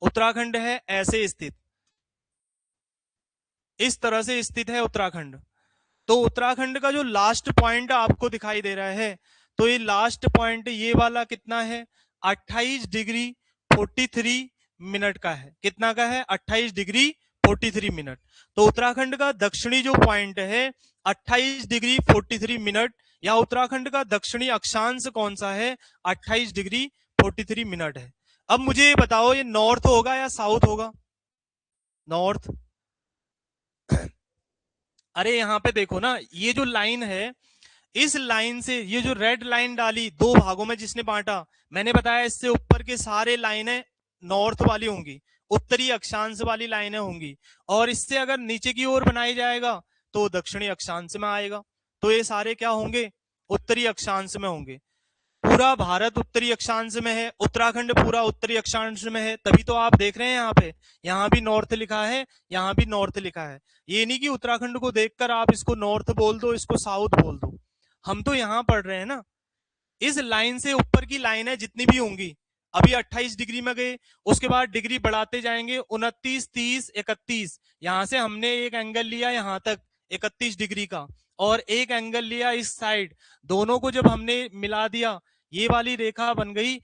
उत्तराखंड है ऐसे स्थित, इस तरह से स्थित है उत्तराखंड। तो उत्तराखंड का जो लास्ट पॉइंट आपको दिखाई दे रहा है, तो ये लास्ट पॉइंट ये वाला कितना है? 28 डिग्री 43 मिनट का है। कितना का है? 28 डिग्री 43 मिनट। तो उत्तराखंड का दक्षिणी जो पॉइंट है 28 डिग्री 43 मिनट, या उत्तराखंड का दक्षिणी अक्षांश कौन सा है? 28 डिग्री 43 मिनट है। अब मुझे बताओ ये नॉर्थ होगा या साउथ होगा? नॉर्थ। अरे यहाँ पे देखो ना, ये जो लाइन है, इस लाइन से ये जो रेड लाइन डाली दो भागों में जिसने बांटा, मैंने बताया इससे ऊपर के सारे लाइनें नॉर्थ वाली होंगी, उत्तरी अक्षांश वाली लाइनें होंगी। और इससे अगर नीचे की ओर बनाई जाएगा तो दक्षिणी अक्षांश में आएगा। तो ये सारे क्या होंगे? उत्तरी अक्षांश में होंगे। पूरा भारत उत्तरी अक्षांश में है, उत्तराखंड पूरा उत्तरी अक्षांश में है, तभी तो आप देख रहे हैं यहाँ पे, यहाँ भी नॉर्थ लिखा है, यहाँ भी नॉर्थ लिखा है। ये नहीं कि उत्तराखंड को देखकर आप इसको नॉर्थ बोल दो, इसको साउथ बोल दो। हम तो यहाँ पढ़ रहे हैं ना, इस लाइन से ऊपर की लाइनें जितनी भी होंगी, अभी 28 डिग्री में गए, उसके बाद डिग्री बढ़ाते जाएंगे 29 30 31, यहां से हमने एक एंगल लिया यहाँ तक 31 डिग्री का, और एक एंगल लिया इस साइड, दोनों को जब हमने मिला दिया ये वाली रेखा बन गई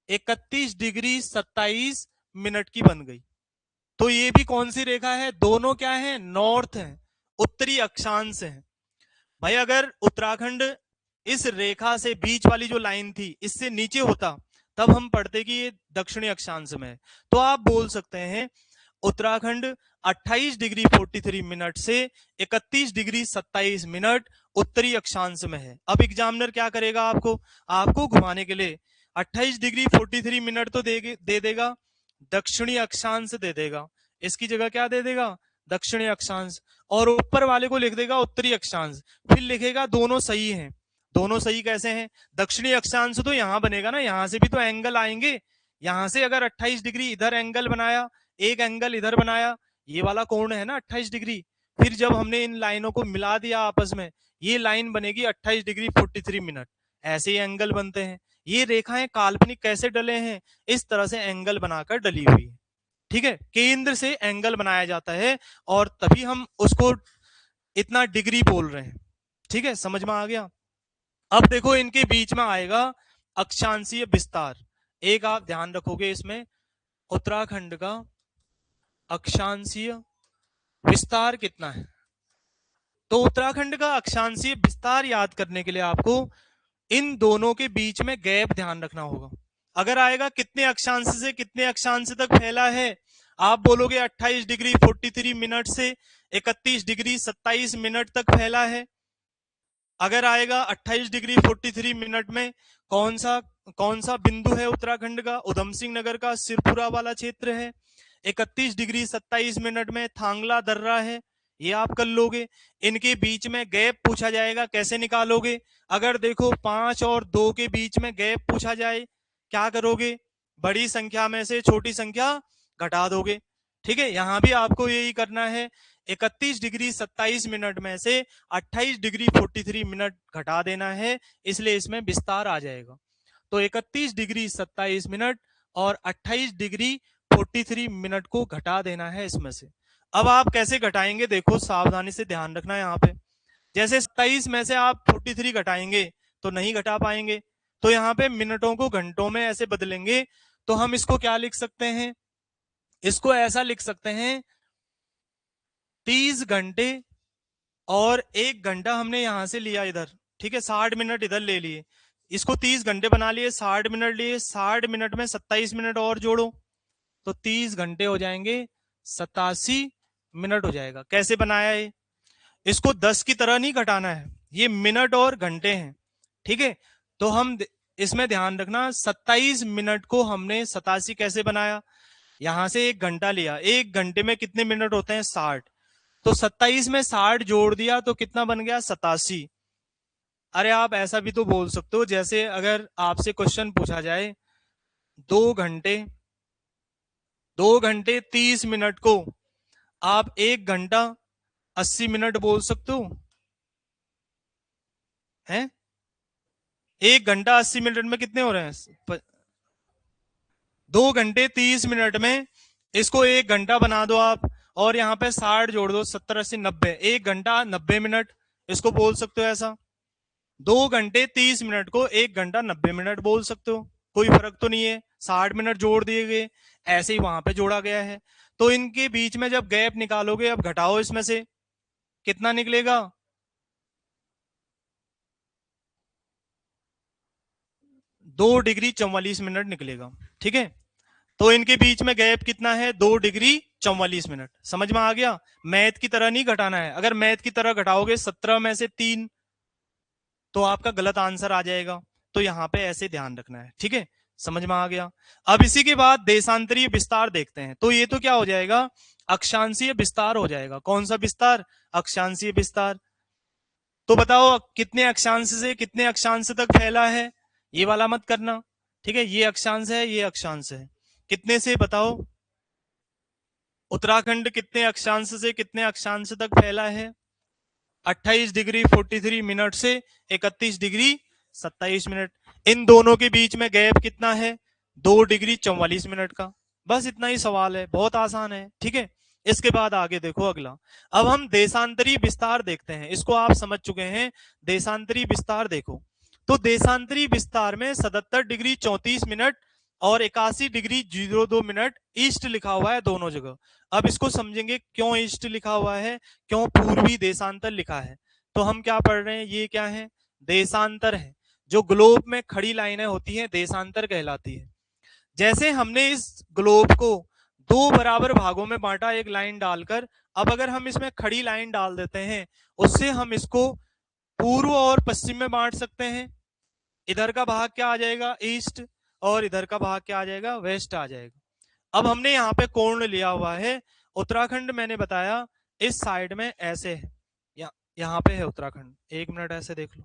31 डिग्री 27 मिनट की बन गई। तो ये भी कौन सी रेखा है? दोनों क्या है? नॉर्थ है, उत्तरी अक्षांश है। भाई अगर उत्तराखंड इस रेखा से बीच वाली जो लाइन थी इससे नीचे होता तब हम पढ़ते कि ये दक्षिणी अक्षांश में है। तो आप बोल सकते हैं उत्तराखंड 28 डिग्री 43 मिनट से 31 डिग्री 27 मिनट उत्तरी अक्षांश में है। अब एग्जामिनर क्या करेगा? आपको घुमाने के लिए 28 डिग्री 43 मिनट तो दे देगा, दक्षिणी अक्षांश दे देगा, इसकी जगह क्या दे देगा? दक्षिणी अक्षांश, और ऊपर वाले को लिख देगा उत्तरी अक्षांश। फिर लिखेगा दोनों सही हैं। दोनों सही कैसे हैं? दक्षिणी अक्षांश तो यहां बनेगा ना, यहां से भी तो एंगल आएंगे। यहां से अगर 28 डिग्री इधर एंगल बनाया, एक एंगल इधर बनाया, ये वाला कोण है ना 28 डिग्री, फिर जब हमने इन लाइनों को मिला दिया आपस में, ये लाइन बनेगी 28 डिग्री 43 मिनट। ऐसे ही एंगल बनते हैं। ये रेखाएं काल्पनिक कैसे डले हैं? इस तरह से एंगल बनाकर डली हुई है। ठीक है, केंद्र से एंगल बनाया जाता है और तभी हम उसको इतना डिग्री बोल रहे हैं। ठीक है, समझ में आ गया। अब देखो इनके बीच में आएगा अक्षांशीय विस्तार। एक आप ध्यान रखोगे इसमें, उत्तराखंड का अक्षांशीय विस्तार कितना है। तो उत्तराखंड का अक्षांशीय विस्तार याद करने के लिए आपको इन दोनों के बीच में गैप ध्यान रखना होगा। अगर आएगा कितने अक्षांश से कितने अक्षांश तक फैला है, आप बोलोगे 28 डिग्री 43 मिनट से 31 डिग्री 27 मिनट तक फैला है। अगर आएगा 28 डिग्री 43 मिनट में कौन सा बिंदु है उत्तराखंड का, उधम सिंह नगर का सिरपुरा वाला क्षेत्र है। 31 डिग्री 27 मिनट में थांगला दर्रा है, ये आप कर लोगे। इनके बीच में गैप पूछा जाएगा, कैसे निकालोगे। अगर देखो 5 और 2 के बीच में गैप पूछा जाए, क्या करोगे, बड़ी संख्या में से छोटी संख्या घटा दोगे। ठीक है, यहां भी आपको यही करना है। 31 डिग्री 27 मिनट में से 28 डिग्री 43 मिनट घटा देना है, इसलिए इसमें विस्तार आ जाएगा। तो 31 डिग्री 27 मिनट और 28 डिग्री 43 मिनट को घटा देना है इसमें से। अब आप कैसे घटाएंगे, देखो सावधानी से ध्यान रखना है यहाँ पे। जैसे 27 में से आप 43 घटाएंगे तो नहीं घटा पाएंगे, तो यहाँ पे मिनटों को घंटों में ऐसे बदलेंगे। तो हम इसको क्या लिख सकते हैं, इसको ऐसा लिख सकते हैं 30 घंटे और 1 घंटा हमने यहां से लिया इधर। ठीक है, 60 मिनट इधर ले लिए, इसको 30 घंटे बना लिए, 60 मिनट लिए, 60 मिनट में 27 मिनट और जोड़ो तो 30 घंटे हो जाएंगे, 87 मिनट हो जाएगा। कैसे बनाया है, इसको 10 की तरह नहीं घटाना है, ये मिनट और घंटे हैं। ठीक है, तो हम इसमें ध्यान रखना 27 मिनट को हमने 87 कैसे बनाया, यहां से 1 घंटा लिया, 1 घंटे में कितने मिनट होते हैं 60, तो 27 में 60 जोड़ दिया तो कितना बन गया 87। अरे आप ऐसा भी तो बोल सकते हो, जैसे अगर आपसे क्वेश्चन पूछा जाए 2 घंटे 30 मिनट को आप 1 घंटा 80 मिनट बोल सकते हो हैं। 1 घंटा 80 मिनट में कितने हो रहे हैं, 2 घंटे 30 मिनट में इसको 1 घंटा बना दो आप, और यहाँ पे 60 जोड़ दो, 70 80 90, 1 घंटा 90 मिनट, इसको बोल सकते हो ऐसा। 2 घंटे 30 मिनट को 1 घंटा 90 मिनट बोल सकते हो, कोई फर्क तो नहीं है, 60 मिनट जोड़ दिए गए, ऐसे ही वहां पे जोड़ा गया है। तो इनके बीच में जब गैप निकालोगे, अब घटाओ इसमें से कितना निकलेगा, 2 डिग्री 44 मिनट निकलेगा। ठीक है, तो इनके बीच में गैप कितना है, 2 डिग्री 44 मिनट। समझ में आ गया, मैथ की तरह नहीं घटाना है, अगर मैथ की तरह घटाओगे 17 में से 3 तो आपका गलत आंसर आ जाएगा, तो यहां पे ऐसे ध्यान रखना है। ठीक है, समझ में आ गया। अब इसी के बाद देशांतरीय विस्तार देखते हैं, तो ये तो क्या हो जाएगा, अक्षांशीय विस्तार हो जाएगा। कौन सा विस्तार, अक्षांशीय विस्तार। तो बताओ कितने अक्षांश से कितने अक्षांश तक फैला है, ये वाला मत करना। ठीक है, ये अक्षांश है, ये अक्षांश है, कितने से बताओ, उत्तराखंड कितने अक्षांश से कितने अक्षांश तक फैला है, 28 डिग्री 43 मिनट से 31 डिग्री 27 मिनट। इन दोनों के बीच में गैप कितना है, 2 डिग्री 44 मिनट का। बस इतना ही सवाल है, बहुत आसान है। ठीक है, इसके बाद आगे देखो अगला। अब हम देशांतरी विस्तार देखते हैं, इसको आप समझ चुके हैं। देशांतरी विस्तार देखो, तो देशांतरी विस्तार में 77 डिग्री 34 मिनट और 81 डिग्री 02 मिनट ईस्ट लिखा हुआ है दोनों जगह। अब इसको समझेंगे क्यों ईस्ट लिखा हुआ है, क्यों पूर्वी देशांतर लिखा है। तो हम क्या पढ़ रहे हैं, ये क्या है, देशांतर है। जो ग्लोब में खड़ी लाइनें होती हैं देशांतर कहलाती है। जैसे हमने इस ग्लोब को 2 बराबर भागों में बांटा एक लाइन डालकर, अब अगर हम इसमें खड़ी लाइन डाल देते हैं, उससे हम इसको पूर्व और पश्चिम में बांट सकते हैं। इधर का भाग क्या आ जाएगा, ईस्ट, और इधर का भाग क्या आ जाएगा, वेस्ट आ जाएगा। अब हमने यहाँ पे कोण लिया हुआ है, उत्तराखंड मैंने बताया इस साइड में ऐसे है, यहाँ पे है उत्तराखंड, 1 मिनट ऐसे देख लो,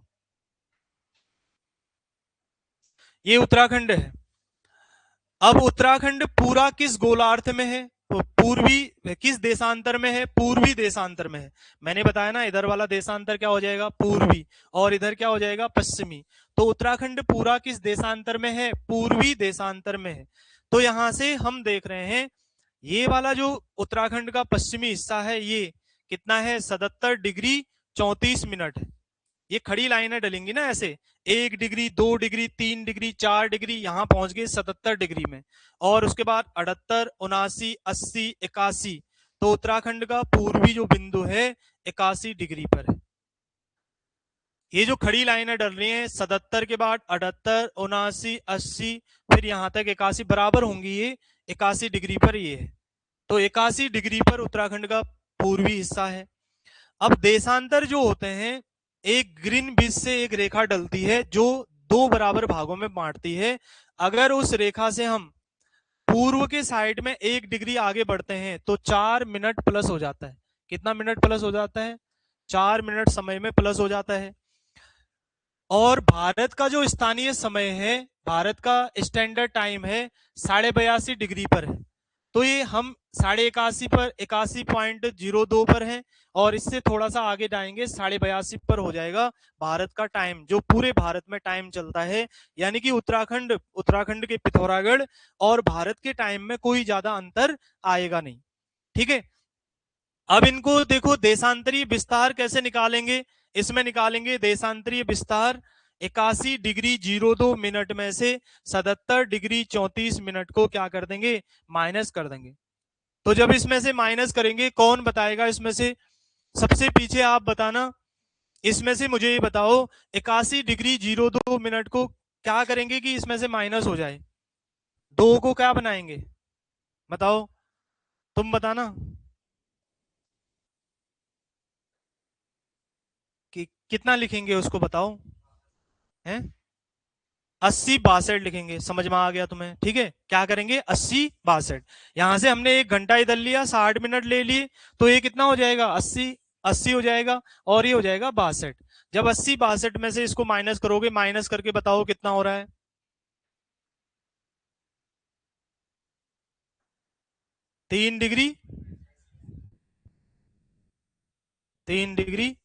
ये उत्तराखंड है। अब उत्तराखंड पूरा किस गोलार्ध में है, तो पूर्वी किस देशांतर में है, पूर्वी देशांतर में है। मैंने बताया ना, इधर वाला देशांतर क्या हो जाएगा, पूर्वी, और इधर क्या हो जाएगा, पश्चिमी। तो उत्तराखंड पूरा किस देशांतर में है, पूर्वी देशांतर में है। तो यहां से हम देख रहे हैं ये वाला जो उत्तराखंड का पश्चिमी हिस्सा है, ये कितना है 77 डिग्री 34 मिनट है। ये खड़ी लाइनें डलेंगी ना ऐसे, 1 डिग्री 2 डिग्री 3 डिग्री 4 डिग्री, यहां पहुंच गए 77 डिग्री में। और उसके बाद 78 79 80 81, तो उत्तराखंड का पूर्वी जो बिंदु है 81 डिग्री पर है। ये जो खड़ी लाइनें डल रही हैं 77 के बाद 78 79 80 फिर यहां तक 81 बराबर होंगी, ये 81 डिग्री पर ये है। तो 81 डिग्री पर उत्तराखंड का पूर्वी हिस्सा है। अब देशांतर जो होते हैं, एक ग्रीन बीच से एक रेखा डलती है जो दो बराबर भागों में बांटती है। अगर उस रेखा से हम पूर्व के साइड में 1 डिग्री आगे बढ़ते हैं तो 4 मिनट प्लस हो जाता है। कितना मिनट प्लस हो जाता है? 4 मिनट समय में प्लस हो जाता है। और भारत का जो स्थानीय समय है, भारत का स्टैंडर्ड टाइम है 82.5 डिग्री पर है। तो ये हम 81.5 पर 81.02 पर है, और इससे थोड़ा सा आगे जाएंगे 82.5 पर हो जाएगा भारत का टाइम, जो पूरे भारत में टाइम चलता है। यानी कि उत्तराखंड के पिथौरागढ़ और भारत के टाइम में कोई ज्यादा अंतर आएगा नहीं। ठीक है। अब इनको देखो, देशांतरीय विस्तार कैसे निकालेंगे? इसमें निकालेंगे देशांतरीय विस्तार 81 डिग्री 02 मिनट में से 77 डिग्री 34 मिनट को क्या कर देंगे? माइनस कर देंगे। तो जब इसमें से माइनस करेंगे, कौन बताएगा इसमें से? सबसे पीछे आप बताना। इसमें से मुझे ये बताओ 81 डिग्री 02 मिनट को क्या करेंगे कि इसमें से माइनस हो जाए? दो को क्या बनाएंगे? बताओ, तुम बताना कि कितना लिखेंगे उसको, बताओ। हैं? 80 62 लिखेंगे। समझ में आ गया तुम्हें? ठीक है, क्या करेंगे? 80 62। यहां से हमने 1 घंटा इधर लिया, 60 मिनट ले लिए, तो ये कितना हो जाएगा? 80 80 हो जाएगा, और ये हो जाएगा 62। जब 80 62 में से इसको माइनस करोगे, माइनस करके बताओ कितना हो रहा है? 3 डिग्री 3 डिग्री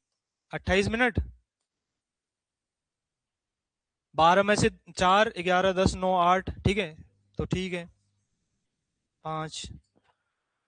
28 मिनट। 12 में से 4 11 10 9 8, ठीक है, तो ठीक है 5,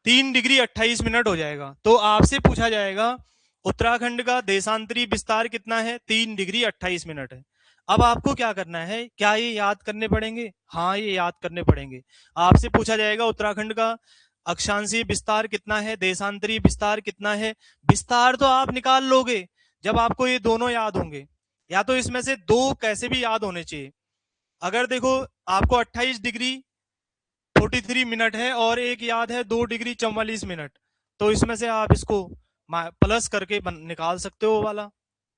3 डिग्री 28 मिनट हो जाएगा। तो आपसे पूछा जाएगा उत्तराखंड का देशांतरी विस्तार कितना है? 3 डिग्री 28 मिनट है। अब आपको क्या करना है? क्या ये याद करने पड़ेंगे? हाँ, ये याद करने पड़ेंगे। आपसे पूछा जाएगा उत्तराखंड का अक्षांशीय विस्तार कितना है, देशांतरी विस्तार कितना है। विस्तार तो आप निकाल लोगे जब आपको ये दोनों याद होंगे, या तो इसमें से दो कैसे भी याद होने चाहिए। अगर देखो, आपको 28 डिग्री 43 मिनट है और एक याद है 2 डिग्री 44 मिनट, तो इसमें से आप इसको प्लस करके निकाल सकते हो वाला।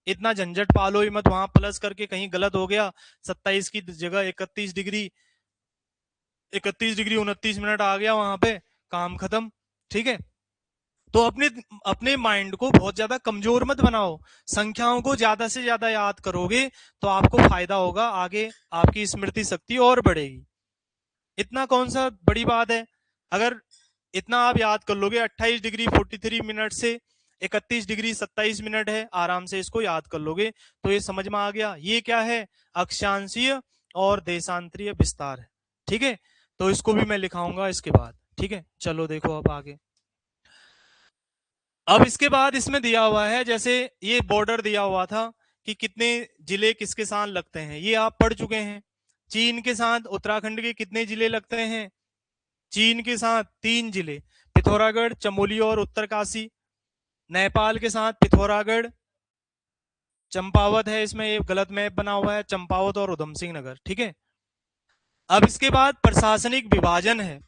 इतना झंझट पालो ही मत, वहां प्लस करके कहीं गलत हो गया, 27 की जगह 31 डिग्री 29 मिनट आ गया, वहां पे काम खत्म। ठीक है। तो अपने अपने माइंड को बहुत ज्यादा कमजोर मत बनाओ। संख्याओं को ज्यादा से ज्यादा याद करोगे तो आपको फायदा होगा, आगे आपकी स्मृति शक्ति और बढ़ेगी। इतना कौन सा बड़ी बात है? अगर इतना आप याद कर लोगे, 28 डिग्री 43 मिनट से 31 डिग्री 27 मिनट है, आराम से इसको याद कर लोगे, तो ये समझ में आ गया ये क्या है? अक्षांशीय और देशांतरीय विस्तार है। ठीक है, तो इसको भी मैं लिखाऊंगा इसके बाद। ठीक है, चलो देखो अब आगे। अब इसके बाद इसमें दिया हुआ है, जैसे ये बॉर्डर दिया हुआ था कि कितने जिले किसके साथ लगते हैं, ये आप पढ़ चुके हैं। चीन के साथ उत्तराखंड के कितने जिले लगते हैं? चीन के साथ 3 जिले, पिथौरागढ़, चमोली और उत्तरकाशी। नेपाल के साथ पिथौरागढ़, चंपावत है, इसमें ये गलत मैप बना हुआ है, चंपावत और उधम सिंह नगर। ठीक है। अब इसके बाद प्रशासनिक विभाजन है।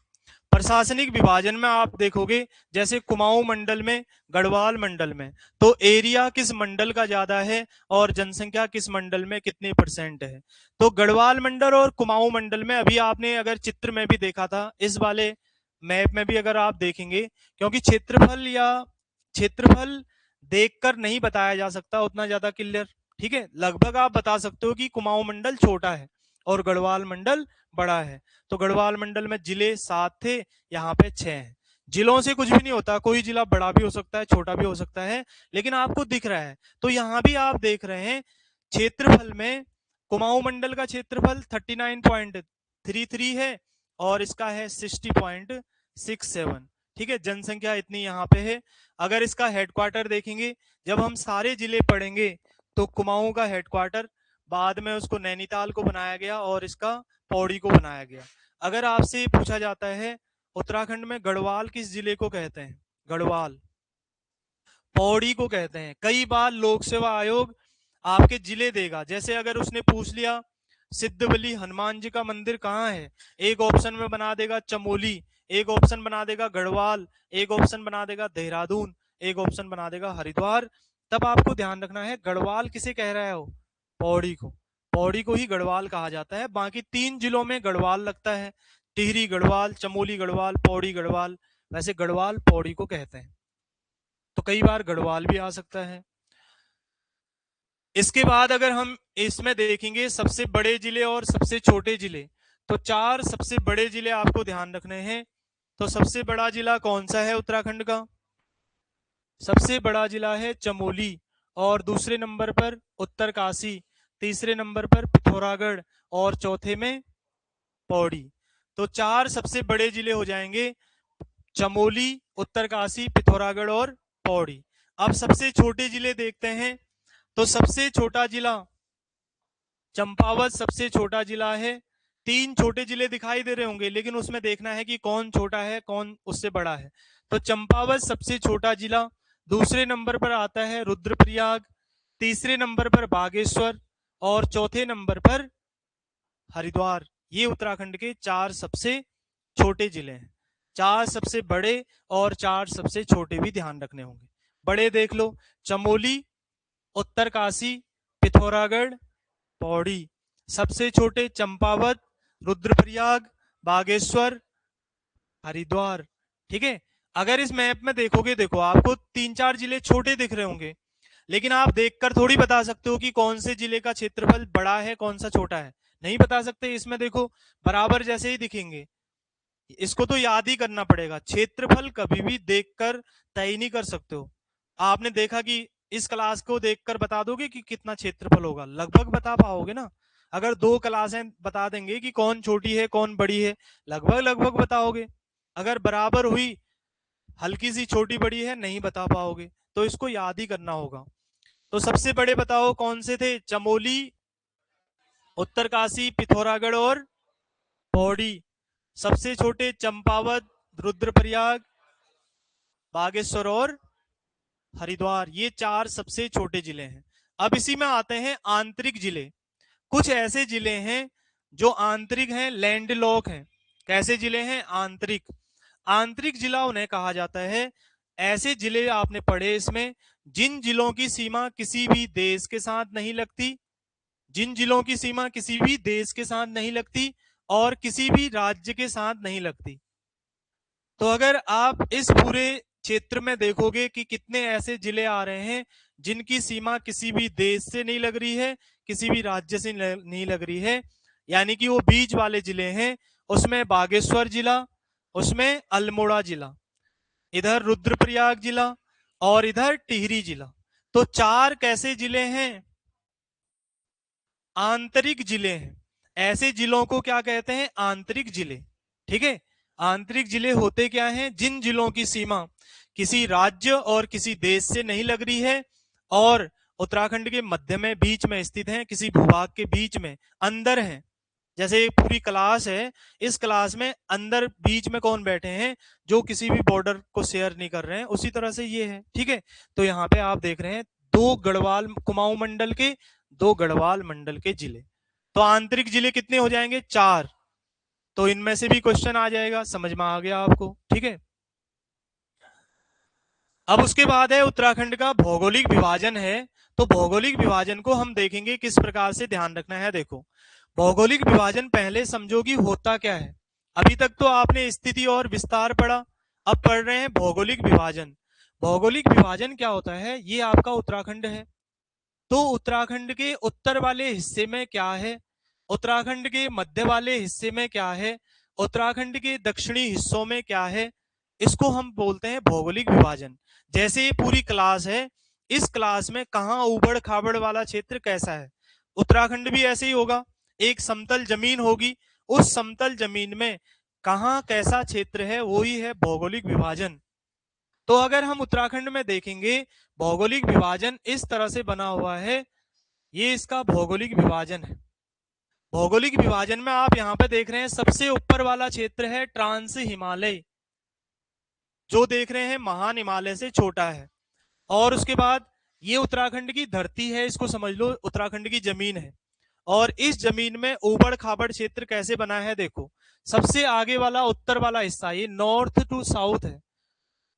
प्रशासनिक विभाजन में आप देखोगे, जैसे कुमाऊं मंडल में, गढ़वाल मंडल में, तो एरिया किस मंडल का ज्यादा है और जनसंख्या किस मंडल में कितने % है? तो गढ़वाल मंडल और कुमाऊं मंडल में, अभी आपने अगर चित्र में भी देखा था, इस वाले मैप में भी अगर आप देखेंगे, क्योंकि क्षेत्रफल देखकर नहीं बताया जा सकता उतना ज्यादा क्लियर। ठीक है, लगभग आप बता सकते हो कि कुमाऊं मंडल छोटा है और गढ़वाल मंडल बड़ा है। तो गढ़वाल मंडल में जिले 7 थे, यहाँ पे 6 हैं। जिलों से कुछ भी नहीं होता, कोई जिला बड़ा भी हो सकता है, छोटा भी हो सकता है, लेकिन आपको दिख रहा है। तो यहाँ भी आप देख रहे हैं क्षेत्रफल में कुमाऊं मंडल का क्षेत्रफल 39.33 है और इसका है 60.67। ठीक है, जनसंख्या इतनी यहाँ पे है। अगर इसका हेडक्वार्टर देखेंगे, जब हम सारे जिले पढ़ेंगे तो कुमाऊं का हेडक्वार्टर, बाद में उसको नैनीताल को बनाया गया और इसका पौड़ी को बनाया गया। अगर आपसे पूछा जाता है उत्तराखंड में गढ़वाल किस जिले को कहते हैं, गढ़वाल पौड़ी को कहते हैं। कई बार लोक सेवा आयोग आपके जिले देगा, जैसे अगर उसने पूछ लिया सिद्धबली हनुमान जी का मंदिर कहाँ है, एक ऑप्शन में बना देगा चमोली, एक ऑप्शन बना देगा गढ़वाल, एक ऑप्शन बना देगा देहरादून, एक ऑप्शन बना देगा हरिद्वार। तब आपको ध्यान रखना है गढ़वाल किसे कह रहा है हो, पौड़ी को, पौड़ी को ही गढ़वाल कहा जाता है। बाकी 3 जिलों में गढ़वाल लगता है, टिहरी गढ़वाल, चमोली गढ़वाल, पौड़ी गढ़वाल। वैसे गढ़वाल पौड़ी को कहते हैं, तो कई बार गढ़वाल भी आ सकता है। इसके बाद अगर हम इसमें देखेंगे सबसे बड़े जिले और सबसे छोटे जिले, तो 4 सबसे बड़े जिले आपको ध्यान रखने हैं। तो सबसे बड़ा जिला कौन सा है उत्तराखंड का, सबसे बड़ा जिला है चमोली, और दूसरे नंबर पर उत्तरकाशी, तीसरे नंबर पर पिथौरागढ़, और चौथे में पौड़ी। तो 4 सबसे बड़े जिले हो जाएंगे चमोली, उत्तरकाशी, पिथौरागढ़ और पौड़ी। अब सबसे छोटे जिले देखते हैं, तो सबसे छोटा जिला चंपावत सबसे छोटा जिला है। 3 छोटे जिले दिखाई दे रहे होंगे, लेकिन उसमें देखना है कि कौन छोटा है कौन उससे बड़ा है। तो चंपावत सबसे छोटा जिला, दूसरे नंबर पर आता है रुद्रप्रयाग, तीसरे नंबर पर बागेश्वर, और चौथे नंबर पर हरिद्वार। ये उत्तराखंड के 4 सबसे छोटे जिले हैं। 4 सबसे बड़े और 4 सबसे छोटे भी ध्यान रखने होंगे। बड़े देख लो, चमोली, उत्तरकाशी, पिथौरागढ़, पौड़ी। सबसे छोटे चंपावत, रुद्रप्रयाग, बागेश्वर, हरिद्वार। ठीक है, अगर इस मैप में देखोगे, देखो आपको 3-4 जिले छोटे दिख रहे होंगे, लेकिन आप देखकर थोड़ी बता सकते हो कि कौन से जिले का क्षेत्रफल बड़ा है कौन सा छोटा है, नहीं बता सकते। इसमें देखो बराबर जैसे ही दिखेंगे, इसको तो याद ही करना पड़ेगा। क्षेत्रफल कभी भी देखकर तय नहीं कर सकते हो। आपने देखा कि इस क्लास को देखकर बता दोगे कि कितना क्षेत्रफल होगा, लगभग बता पाओगे ना। अगर 2 क्लासें बता देंगे कि कौन छोटी है कौन बड़ी है, लगभग लगभग बताओगे। अगर बराबर हुई, हल्की सी छोटी बड़ी है, नहीं बता पाओगे। तो इसको याद ही करना होगा। तो सबसे बड़े बताओ कौन से थे, चमोली, उत्तरकाशी, पिथौरागढ़ और पौड़ी। सबसे छोटे चंपावत, रुद्रप्रयाग, बागेश्वर और हरिद्वार। ये 4 सबसे छोटे जिले हैं। अब इसी में आते हैं आंतरिक जिले। कुछ ऐसे जिले हैं जो आंतरिक हैं, लैंडलॉक हैं। कैसे जिले हैं, आंतरिक। आंतरिक जिला उन्हें कहा जाता है। ऐसे जिले आपने पढ़े इसमें, जिन जिलों की सीमा किसी भी देश के साथ नहीं लगती, जिन जिलों की सीमा किसी भी देश के साथ नहीं लगती और किसी भी राज्य के साथ नहीं लगती। तो अगर आप इस पूरे क्षेत्र में देखोगे कि कितने ऐसे जिले आ रहे हैं जिनकी सीमा किसी भी देश से नहीं लग रही है, किसी भी राज्य से नहीं लग रही है, यानी कि वो बीच वाले जिले हैं। उसमें बागेश्वर जिला, उसमें अल्मोड़ा जिला, इधर रुद्रप्रयाग जिला और इधर टिहरी जिला। तो 4 कैसे जिले हैं, आंतरिक जिले हैं। ऐसे जिलों को क्या कहते हैं, आंतरिक जिले। ठीक है, आंतरिक जिले होते क्या हैं, जिन जिलों की सीमा किसी राज्य और किसी देश से नहीं लग रही है और उत्तराखंड के मध्य में बीच में स्थित हैं, किसी भूभाग के बीच में अंदर हैं। जैसे एक पूरी क्लास है, इस क्लास में अंदर बीच में कौन बैठे हैं, जो किसी भी बॉर्डर को शेयर नहीं कर रहे हैं, उसी तरह से ये है। ठीक है, तो यहाँ पे आप देख रहे हैं 2 गढ़वाल कुमाऊं मंडल के, 2 गढ़वाल मंडल के जिले। तो आंतरिक जिले कितने हो जाएंगे, 4। तो इनमें से भी क्वेश्चन आ जाएगा, समझ में आ गया आपको। ठीक है, अब उसके बाद है उत्तराखंड का भौगोलिक विभाजन है। तो भौगोलिक विभाजन को हम देखेंगे किस प्रकार से ध्यान रखना है। देखो, भौगोलिक विभाजन पहले समझो कि होता क्या है। अभी तक तो आपने स्थिति और विस्तार पढ़ा, अब पढ़ रहे हैं भौगोलिक विभाजन। भौगोलिक विभाजन क्या होता है, ये आपका उत्तराखंड है। तो उत्तराखंड के उत्तर वाले हिस्से में क्या है, उत्तराखंड के मध्य वाले हिस्से में क्या है, उत्तराखंड के दक्षिणी हिस्सों में क्या है, इसको हम बोलते हैं भौगोलिक विभाजन। जैसे ये पूरी क्लास है, इस क्लास में कहाँ उबड़ खाबड़ वाला क्षेत्र कैसा है, उत्तराखंड भी ऐसे ही होगा। एक समतल जमीन होगी, उस समतल जमीन में कहाँ कैसा क्षेत्र है, वो ही है भौगोलिक विभाजन। तो अगर हम उत्तराखंड में देखेंगे, भौगोलिक विभाजन इस तरह से बना हुआ है, ये इसका भौगोलिक विभाजन है। भौगोलिक विभाजन में आप यहाँ पे देख रहे हैं, सबसे ऊपर वाला क्षेत्र है ट्रांस हिमालय, जो देख रहे हैं महान हिमालय से छोटा है। और उसके बाद ये उत्तराखंड की धरती है, इसको समझ लो उत्तराखंड की जमीन है। और इस जमीन में ऊबड़ खाबड़ क्षेत्र कैसे बना है, देखो सबसे आगे वाला उत्तर वाला हिस्सा ये नॉर्थ टू साउथ है,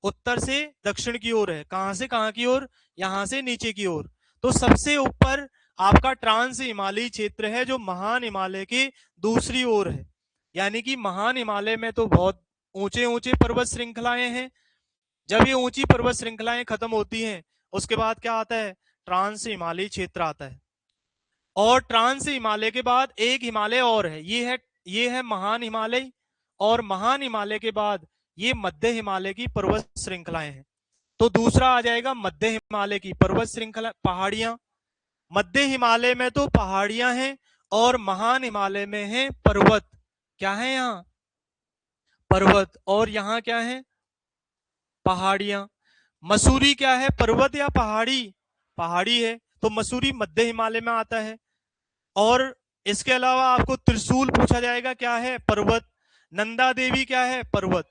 उत्तर से दक्षिण की ओर है। कहां से कहां की ओर, यहां से नीचे की ओर। तो सबसे ऊपर आपका ट्रांस हिमालयी क्षेत्र है, जो महान हिमालय के दूसरी ओर है। यानी कि महान हिमालय में तो बहुत ऊंचे ऊंचे पर्वत श्रृंखलाएं हैं। जब ये ऊंची पर्वत श्रृंखलाएं खत्म होती हैं, उसके बाद क्या आता है, ट्रांस हिमालयी क्षेत्र आता है। और ट्रांस हिमालय के बाद एक हिमालय और है, ये है महान हिमालय। और महान हिमालय के बाद ये मध्य हिमालय की पर्वत श्रृंखलाएं हैं। तो दूसरा आ जाएगा मध्य हिमालय की पर्वत श्रृंखला, पहाड़ियां। मध्य हिमालय में तो पहाड़ियां हैं, और महान हिमालय में है पर्वत। क्या है यहाँ, पर्वत। और यहाँ क्या है, पहाड़ियां। मसूरी क्या है, पर्वत या पहाड़ी, पहाड़ी है। तो मसूरी मध्य हिमालय में आता है। और इसके अलावा आपको त्रिशूल पूछा जाएगा, क्या है, पर्वत। नंदा देवी क्या है, पर्वत।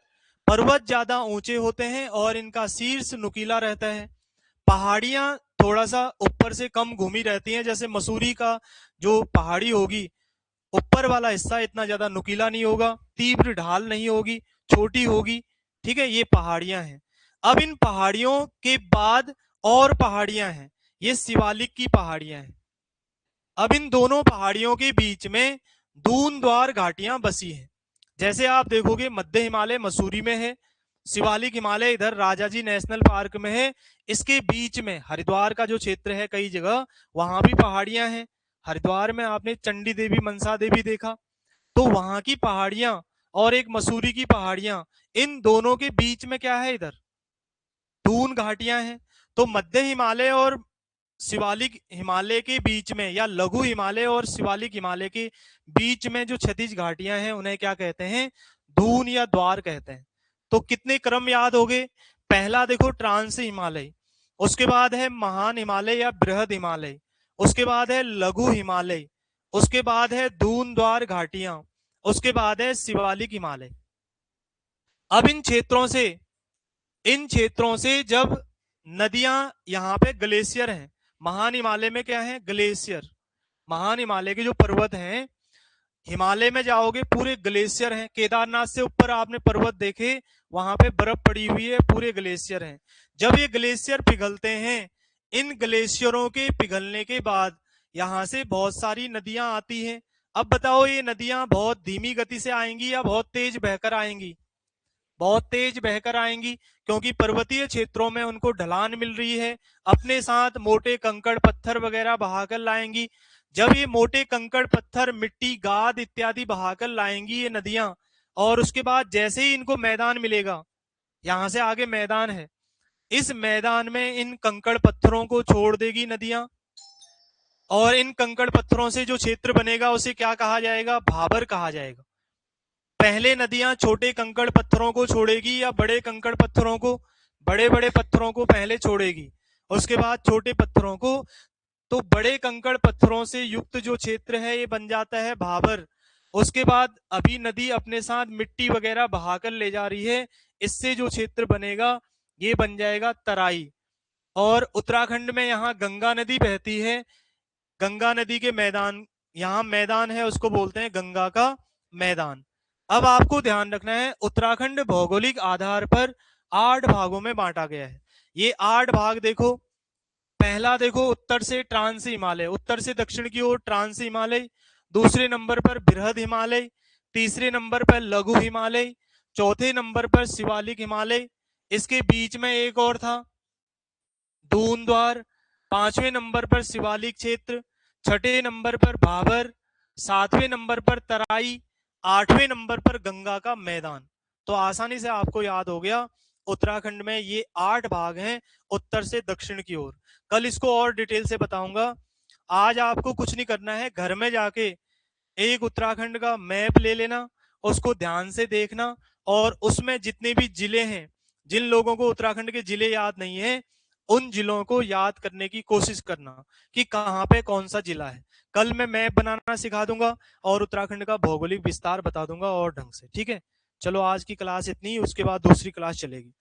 पर्वत ज्यादा ऊंचे होते हैं और इनका शीर्ष नुकीला रहता है। पहाड़ियां थोड़ा सा ऊपर से कम घूमी रहती हैं, जैसे मसूरी का जो पहाड़ी होगी, ऊपर वाला हिस्सा इतना ज्यादा नुकीला नहीं होगा, तीव्र ढाल नहीं होगी, छोटी होगी। ठीक है, ये पहाड़ियां हैं। अब इन पहाड़ियों के बाद और पहाड़ियां हैं, ये शिवालिक की पहाड़ियां हैं। अब इन दोनों पहाड़ियों के बीच में दूनद्वार घाटियां बसी हैं। जैसे आप देखोगे, मध्य हिमालय मसूरी में है, शिवालिक हिमालय इधर राजाजी नेशनल पार्क में है। इसके बीच में हरिद्वार का जो क्षेत्र है, कई जगह वहां भी पहाड़ियां हैं। हरिद्वार में आपने चंडी देवी मनसा देवी देखा, तो वहां की पहाड़ियां और एक मसूरी की पहाड़ियां, इन दोनों के बीच में क्या है, इधर दून घाटियां हैं। तो मध्य हिमालय और शिवालिक हिमालय के बीच में, या लघु हिमालय और शिवालिक हिमालय के बीच में जो क्षैतिज घाटियां हैं, उन्हें क्या कहते हैं, दून या द्वार कहते हैं। तो कितने क्रम याद हो गए, पहला देखो ट्रांस हिमालय, उसके बाद है महान हिमालय या बृहद हिमालय, उसके बाद है लघु हिमालय, उसके बाद है दून द्वार घाटियां, उसके बाद है शिवालिक हिमालय। अब इन क्षेत्रों से जब नदियां, यहाँ पे ग्लेशियर हैं, महान हिमालय में क्या है, ग्लेशियर। महान हिमालय के जो पर्वत हैं, हिमालय में जाओगे पूरे ग्लेशियर हैं। केदारनाथ से ऊपर आपने पर्वत देखे, वहां पे बर्फ पड़ी हुई है, पूरे ग्लेशियर हैं। जब ये ग्लेशियर पिघलते हैं, इन ग्लेशियरों के पिघलने के बाद यहां से बहुत सारी नदियां आती हैं। अब बताओ, ये नदियां बहुत धीमी गति से आएंगी या बहुत तेज बहकर आएंगी, बहुत तेज बहकर आएंगी, क्योंकि पर्वतीय क्षेत्रों में उनको ढलान मिल रही है। अपने साथ मोटे कंकड़ पत्थर वगैरह बहाकर लाएंगी। जब ये मोटे कंकड़ पत्थर, मिट्टी, गाद इत्यादि बहाकर लाएंगी ये नदियां, और उसके बाद जैसे ही इनको मैदान मिलेगा, यहां से आगे मैदान है, इस मैदान में इन कंकड़ पत्थरों को छोड़ देगी नदियां। और इन कंकड़ पत्थरों से जो क्षेत्र बनेगा, उसे क्या कहा जाएगा, भाबर कहा जाएगा। पहले नदियां छोटे कंकड़ पत्थरों को छोड़ेगी या बड़े कंकड़ पत्थरों को, बड़े बड़े पत्थरों को पहले छोड़ेगी, उसके बाद छोटे पत्थरों को। तो बड़े कंकड़ पत्थरों से युक्त जो क्षेत्र है, ये बन जाता है भाबर। उसके बाद अभी नदी अपने साथ मिट्टी वगैरह बहाकर ले जा रही है, इससे जो क्षेत्र बनेगा, ये बन जाएगा तराई। और उत्तराखंड में यहाँ गंगा नदी बहती है, गंगा नदी के मैदान, यहाँ मैदान है, उसको बोलते हैं गंगा का मैदान। अब आपको ध्यान रखना है, उत्तराखंड भौगोलिक आधार पर 8 भागों में बांटा गया है। ये 8 भाग देखो, पहला देखो उत्तर से ट्रांस हिमालय, उत्तर से दक्षिण की ओर ट्रांस हिमालय। दूसरे नंबर पर बृहद हिमालय, तीसरे नंबर पर लघु हिमालय, चौथे नंबर पर शिवालिक हिमालय, इसके बीच में एक और था दूनद्वार, पांचवें नंबर पर शिवालिक क्षेत्र, छठे नंबर पर भाबर, सातवें नंबर पर तराई, आठवें नंबर पर गंगा का मैदान। तो आसानी से आपको याद हो गया, उत्तराखंड में ये 8 भाग हैं उत्तर से दक्षिण की ओर। कल इसको और डिटेल से बताऊंगा। आज आपको कुछ नहीं करना है, घर में जाके एक उत्तराखंड का मैप ले लेना, उसको ध्यान से देखना, और उसमें जितने भी जिले हैं, जिन लोगों को उत्तराखंड के जिले याद नहीं है, उन जिलों को याद करने की कोशिश करना कि कहाँ पे कौन सा जिला है। कल मैं मैप बनाना सिखा दूंगा और उत्तराखंड का भौगोलिक विस्तार बता दूंगा और ढंग से। ठीक है, चलो आज की क्लास इतनी, उसके बाद दूसरी क्लास चलेगी।